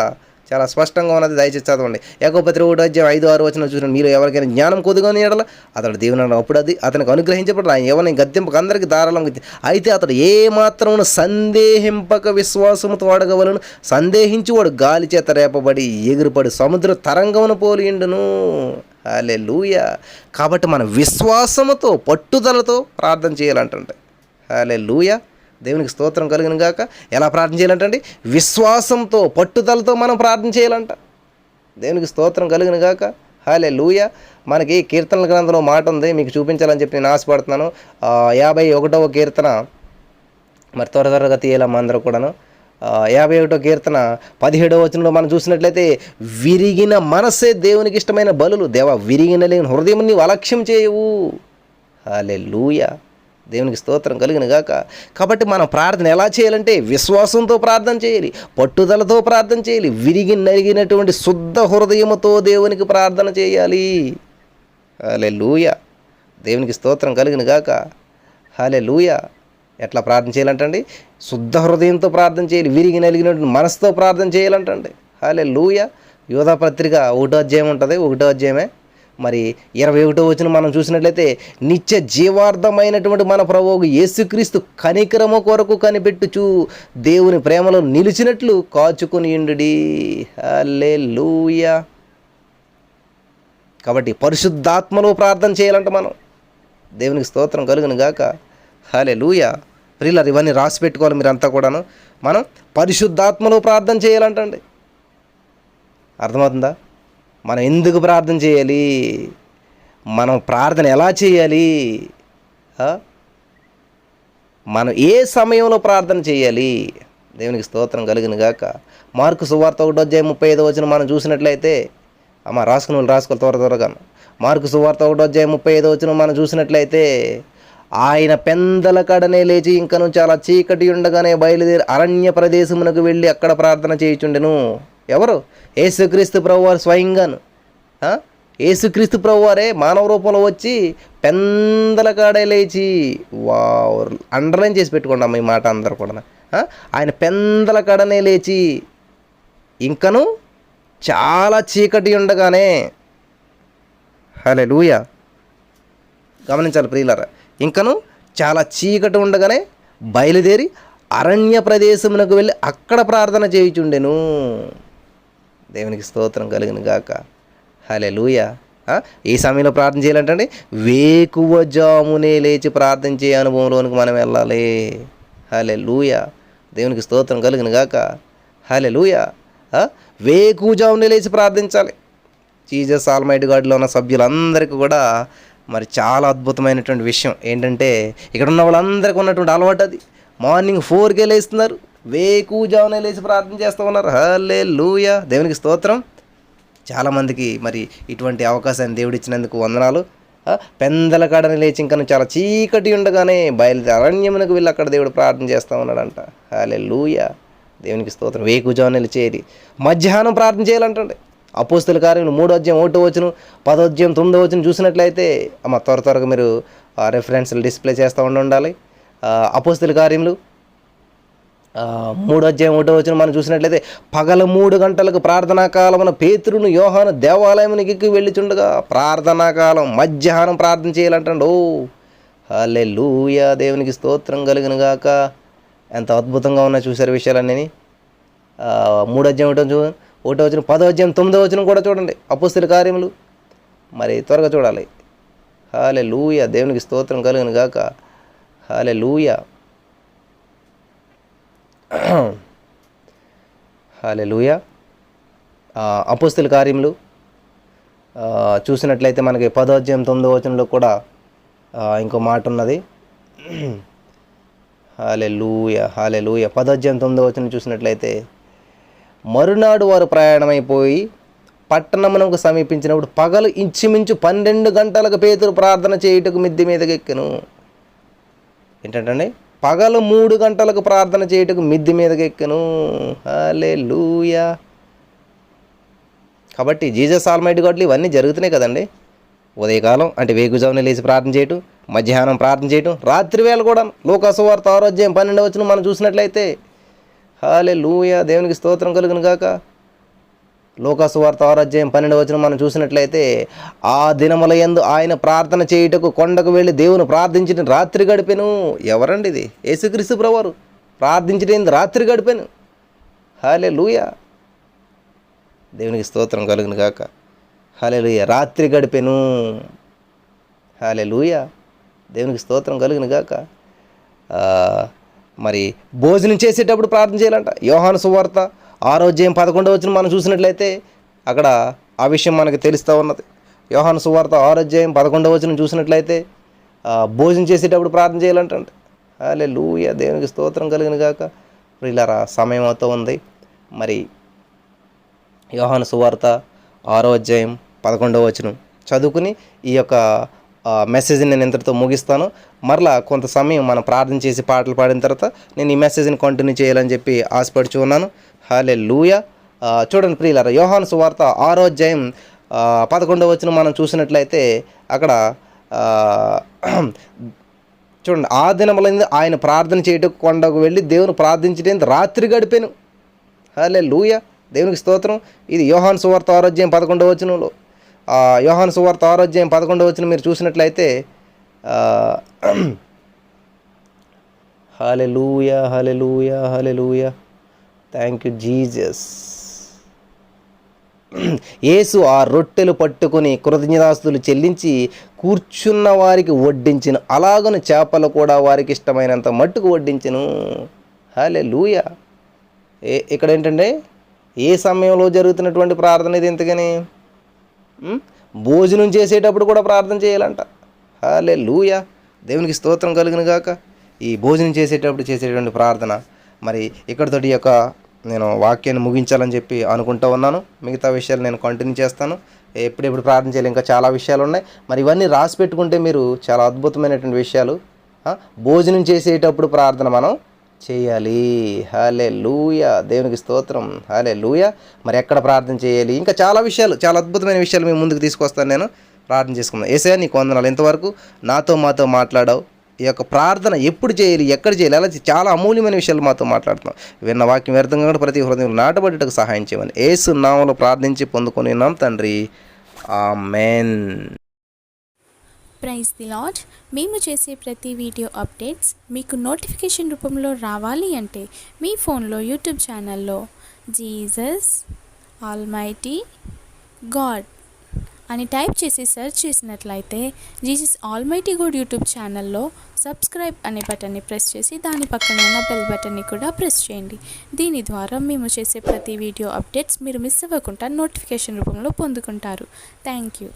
చాలా స్పష్టంగా ఉన్నది. దయచేసి చదవండి. యాకోబు పత్రిక 1:5-6 చూసిన మీలో ఎవరికైనా జ్ఞానం కొద్దుగాని ఎడల అతడు దేవుని అప్పుడు అది అతనికి అనుగ్రహించబడు. ఆయన ఎవరిని గద్దెంపక అందరికీ ధారాళంగా. అయితే అతడు ఏ మాత్రమును సందేహింపక విశ్వాసముతో అడగవలను. సందేహించి వాడు గాలి చేత రేపబడి ఎగురుపడి సముద్ర తరంగమును పోలిండును. హల్లెలూయా. కాబట్టి మన విశ్వాసముతో పట్టుదలతో ప్రార్థన చేయాలంటండి. హల్లెలూయా. దేవునికి స్తోత్రం కలుగును గాక. ఎలా ప్రార్థన చేయాలంటండి? విశ్వాసంతో పట్టుదలతో మనం ప్రార్థన చేయాలంట. దేవునికి స్తోత్రం కలుగును గాక. హల్లెలూయా. మనకి కీర్తనల గ్రంథంలో మాట ఉంది, మీకు చూపించాలని చెప్పి నేను ఆశపడుతున్నాను. 51వ కీర్తన, మరి త్వరగా తీయాలమ్మా అందరూ కూడాను. 51వ కీర్తన 17వ వచనంలో మనం చూసినట్లయితే, విరిగిన మనసే దేవునికి ఇష్టమైన బలులు, దేవా విరిగిన లేని హృదయం నీవు అలక్ష్యం చేయవు. హల్లెలూయా. దేవునికి స్తోత్రం కలుగును గాక. కాబట్టి మనం ప్రార్థన ఎలా చేయాలంటే విశ్వాసంతో ప్రార్థన చేయాలి, పట్టుదలతో ప్రార్థన చేయాలి, విరిగి నలిగినటువంటి శుద్ధ హృదయముతో దేవునికి ప్రార్థన చేయాలి. హల్లెలూయా. దేవునికి స్తోత్రం కలుగును గాక. హల్లెలూయా. ఎట్లా ప్రార్థన చేయాలంటండి? శుద్ధ హృదయంతో ప్రార్థన చేయాలి, విరిగి నలిగినటువంటి మనసుతో ప్రార్థన చేయాలంటండి. హల్లెలూయా. యోధా పత్రిక 1వ అధ్యాయం ఉంటుంది, 1వ అధ్యాయమే. మరి 21వ వచనం మనం చూసినట్లయితే, నిత్య జీవార్థమైనటువంటి మన ప్రభువు యేసుక్రీస్తు కనికరము కొరకు కనిపెట్టుచు దేవుని ప్రేమలో నిలిచినట్లు కాచుకుని ఉండుడి. హల్లెలూయా. కాబట్టి పరిశుద్ధాత్మలో ప్రార్థన చేయాలంట మనం. దేవునికి స్తోత్రం కలుగును గాక. హల్లెలూయా. ప్రియులారా, ఇవన్నీ రాసి పెట్టుకోవాలి మీరంతా కూడాను. మనం పరిశుద్ధాత్మలో ప్రార్థన చేయాలంటండి. అర్థమవుతుందా? మనం ఎందుకు ప్రార్థన చేయాలి, మనం ప్రార్థన ఎలా చేయాలి, మనం ఏ సమయంలో ప్రార్థన చేయాలి? దేవునికి స్తోత్రం కలుగును గాక. మార్కు సువార్త 1వ అధ్యాయం 35వ వచనం మనం చూసినట్లయితే, అమ్మ రాసుకుని వాళ్ళు రాసుకోవాలి త్వరగా. మార్కు సువార్త 1వ అధ్యాయం 35వ వచనం మనం చూసినట్లయితే, ఆయన పెందల కడనే లేచి ఇంకను చాలా చీకటి ఉండగానే బయలుదేరి అరణ్య ప్రదేశమునకు వెళ్ళి అక్కడ ప్రార్థన చేయుచుండెను. ఎవరు? యేసుక్రీస్తు ప్రభువారు స్వయంగాను. యేసుక్రీస్తు ప్రభువారే మానవ రూపంలో వచ్చి పెందల కాడే లేచి, అండర్లైన్ చేసి పెట్టుకోండి అమ్మ ఈ మాట అందరూ కూడా. ఆయన పెందల కడనే లేచి ఇంకను చాలా చీకటి ఉండగానే, హల్లెలూయా, గమనించాలి ప్రియులారా, ఇంకను చాలా చీకటి ఉండగానే బయలుదేరి అరణ్య ప్రదేశమునకు వెళ్ళి అక్కడ ప్రార్థన చేయుచుండెను. దేవునికి స్తోత్రం కలుగును గాక. హల్లెలూయా. ఈ సమయంలో ప్రార్థన చేయాలంటే వేకువజామునే లేచి ప్రార్థన చేయ అనుభవంలోనికి మనం వెళ్ళాలి. హల్లెలూయా. దేవునికి స్తోత్రం కలుగును గాక. హల్లెలూయా. వేకువజామునే లేచి ప్రార్థించాలి. జీసస్ ఆల్మైటీ గాడ్లో ఉన్న సభ్యులందరికీ కూడా మరి చాలా అద్భుతమైనటువంటి విషయం ఏంటంటే, ఇక్కడ ఉన్న వాళ్ళందరికీ ఉన్నటువంటి అలవాటు అది. మార్నింగ్ 4కే లేస్తున్నారు, వేకువజామునే లేచి ప్రార్థన చేస్తూ ఉన్నారు. హల్లెలూయా. దేవునికి స్తోత్రం. చాలామందికి మరి ఇటువంటి అవకాశాన్ని దేవుడు ఇచ్చినందుకు వందనాలు. పెందల కాడని లేచి ఇంకా చాలా చీకటి ఉండగానే బయలుదేరి అరణ్యమునకు వెళ్ళి అక్కడ దేవుడు ప్రార్థన చేస్తూ ఉన్నాడంట. హల్లెలూయా. దేవునికి స్తోత్రం. వేకువజామునే చేరి మధ్యాహ్నం ప్రార్థన చేయాలంటండి. అపోస్తల కార్యములు 3వ అధ్యాయం 1వ వచనం, 10వ అధ్యాయం 9వ వచనం చూసినట్లయితే, అమ్మ త్వరగా మీరు రెఫరెన్స్లు డిస్ప్లే చేస్తూ ఉండాలి. అపోస్తల కార్యములు 3వ అధ్యాయం 1వ వచనం మనం చూసినట్లయితే, పగల 3 గంటలకు ప్రార్థనా కాలమున పేతురును యోహాను దేవాలయమునికి వెళ్ళిచుండగా, ప్రార్థనా కాలం మధ్యాహ్నం ప్రార్థన చేయాలంటండి. ఓ హల్లెలూయా. దేవునికి స్తోత్రం కలుగును గాక. ఎంత అద్భుతంగా ఉన్నా చూసారు విషయాలన్నీ. 3వ అధ్యాయం 1వ వచనం, 10వ అధ్యాయం 9వ వచనం కూడా చూడండి, అపోస్తల కార్యములు. మరి త్వరగా చూడాలి. హల్లెలూయా. దేవునికి స్తోత్రం కలుగును గాక. హల్లెలూయా. హల్లెలూయా. అపోస్తల కార్యములు చూసినట్లయితే మనకి 10వ అధ్యాయం 9వ వచనంలో కూడా ఇంకో మాట ఉన్నది. హల్లెలూయా. హల్లెలూయా. 10వ అధ్యాయం 9వ వచనం చూసినట్లయితే, మరునాడు వారు ప్రయాణమైపోయి పట్టణమునకు సమీపించినప్పుడు పగలు ఇంచుమించు 12 గంటలకు పేతురు ప్రార్థన చేయుటకు మిద్దె మీదకి ఎక్కెను. ఏంటంటే పగలు 3 గంటలకు ప్రార్థన చేయుటకు మిద్దె మీదకి ఎక్కెను. హల్లెలూయా. కాబట్టి జీసస్ ఆల్మైటీ గాడ్లో ఇవన్నీ జరుగుతున్నాయి కదండి. ఉదయకాలం అంటే వేకువజామునే లేచి ప్రార్థన చేయటం, మధ్యాహ్నం ప్రార్థన చేయటం, రాత్రి వేళ కూడా. లూకా సువార్త 6వ అధ్యాయం 12వ వచనం మనం చూసినట్లయితే, హల్లెలూయా. దేవునికి స్తోత్రం కలుగును గాక. లూకా సువార్త 6వ అధ్యాయం 12వ వచనం మనం చూసినట్లయితే, ఆ దినముల యందు ఆయన ప్రార్థన చేయుటకు కొండకు వెళ్ళి దేవుని ప్రార్థించిన రాత్రి గడిపెను. ఎవరండి ఇది? యేసుక్రీస్తు ప్రభువారు ప్రార్థించడం రాత్రి గడిపెను. హల్లెలూయా. దేవునికి స్తోత్రం కలుగును గాక. హల్లెలూయా. రాత్రి గడిపెను. హల్లెలూయా. దేవునికి స్తోత్రం కలుగును గాక. మరి భోజనం చేసేటప్పుడు ప్రార్థన చేయాలంట. యోహాను సువార్త 6:11 మనం చూసినట్లయితే అక్కడ ఆ విషయం మనకు తెలుస్తూ ఉన్నది. యోహాను సువార్త 6:11 చూసినట్లయితే భోజనం చేసేటప్పుడు ప్రార్థన చేయాలంట. హల్లెలూయా. దేవునికి స్తోత్రం కలుగును గాక. ప్రియులారా, సమయం అవుతూ ఉంది. మరి యోహాను సువార్త 6:11 చదువుకుని ఈ యొక్క మెసేజ్ని నేను ఇంతటితో ముగిస్తాను. మరలా కొంత సమయం మనం ప్రార్థన చేసి పాటలు పాడిన తర్వాత నేను ఈ మెసేజ్ని కంటిన్యూ చేయాలని చెప్పి ఆశపడుచు ఉన్నాను. హల్లెలూయా. చూడండి ప్రియులారా, యోహాను సువార్త 6:11 మనం చూసినట్లయితే అక్కడ చూడండి, ఆ దినములందు ఆయన ప్రార్థన చేయటకు కొండకు వెళ్ళి దేవుని ప్రార్థించడానికి రాత్రి గడిపాను. హల్లెలూయా. దేవునికి స్తోత్రం. ఇది యోహాను సువార్త 6:11 యోహాను సువార్త 6:11 మీరు చూసినట్లయితే hallelujah, hallelujah, hallelujah. Thank you Jesus. యేసు ఆ రొట్టెలు పట్టుకుని కృతజ్ఞతాస్తుతులు చెల్లించి కూర్చున్న వారికి వడ్డించిన, అలాగను చేపలు కూడా వారికి ఇష్టమైనంత మట్టుకు వడ్డించెను. హల్లెలూయా. ఇక్కడ ఏంటంటే ఏ సమయంలో జరుగుతున్నటువంటి ప్రార్థన ఇది? ఎంతగాని భోజనం చేసేటప్పుడు కూడా ప్రార్థన చేయాలంట. హల్లెలూయా. దేవునికి స్తోత్రం కలుగును గాక. ఈ భోజనం చేసేటప్పుడు చేసేటువంటి ప్రార్థన మరి ఇక్కడితోటి యొక్క నేను వాక్యాన్ని ముగించాలని చెప్పి అనుకుంటూ ఉన్నాను. మిగతా విషయాలు నేను కంటిన్యూ చేస్తాను. ఎప్పుడెప్పుడు ప్రార్థన చేయాలి, ఇంకా చాలా విషయాలు ఉన్నాయి. మరి ఇవన్నీ రాసి పెట్టుకుంటే మీరు చాలా అద్భుతమైనటువంటి విషయాలు. భోజనం చేసేటప్పుడు ప్రార్థన మనం చేయాలి. హల్లెలూయా. దేవునికి స్తోత్రం. హల్లెలూయా. మరి ఎక్కడ ప్రార్థన చేయాలి, ఇంకా చాలా విషయాలు, చాలా అద్భుతమైన విషయాలు మేము ముందుకు తీసుకొస్తాను. నేను ప్రార్థన చేసుకుందాం. యేసయ్యా నీకు వందనాలు, ఇంతవరకు మాతో మాట్లాడావు. ఈ యొక్క ప్రార్థన ఎప్పుడు చేయాలి, ఎక్కడ చేయాలి, అలా చాలా అమూల్యమైన విషయాలు మాతో మాట్లాడుతున్నాం. విన్న వాక్యం వ్యర్థంగా కూడా ప్రతి హృదయం నాటబడేటకు సహాయం చేయమని యేసు నామములో ప్రార్థించి పొందుకొని ఉన్నాం తండ్రి. ఆమేన్. Praise the Lord. మేము చేసే ప్రతి వీడియో అప్డేట్స్ మీకు నోటిఫికేషన్ రూపంలో రావాలి అంటే మీ ఫోన్లో యూట్యూబ్ ఛానల్లో జీసస్ ఆల్మైటీ గాడ్ అని టైప్ చేసి సెర్చ్ చేసినట్లయితే జీసస్ ఆల్మైటీ గాడ్ యూట్యూబ్ ఛానల్లో సబ్స్క్రైబ్ అనే బటన్ని ప్రెస్ చేసి దాని పక్కన ఉన్న బెల్ బటన్ని కూడా ప్రెస్ చేయండి. దీని ద్వారా మేము చేసే ప్రతి వీడియో అప్డేట్స్ మీరు మిస్ అవ్వకుండా నోటిఫికేషన్ రూపంలో పొందుకుంటారు. Thank you.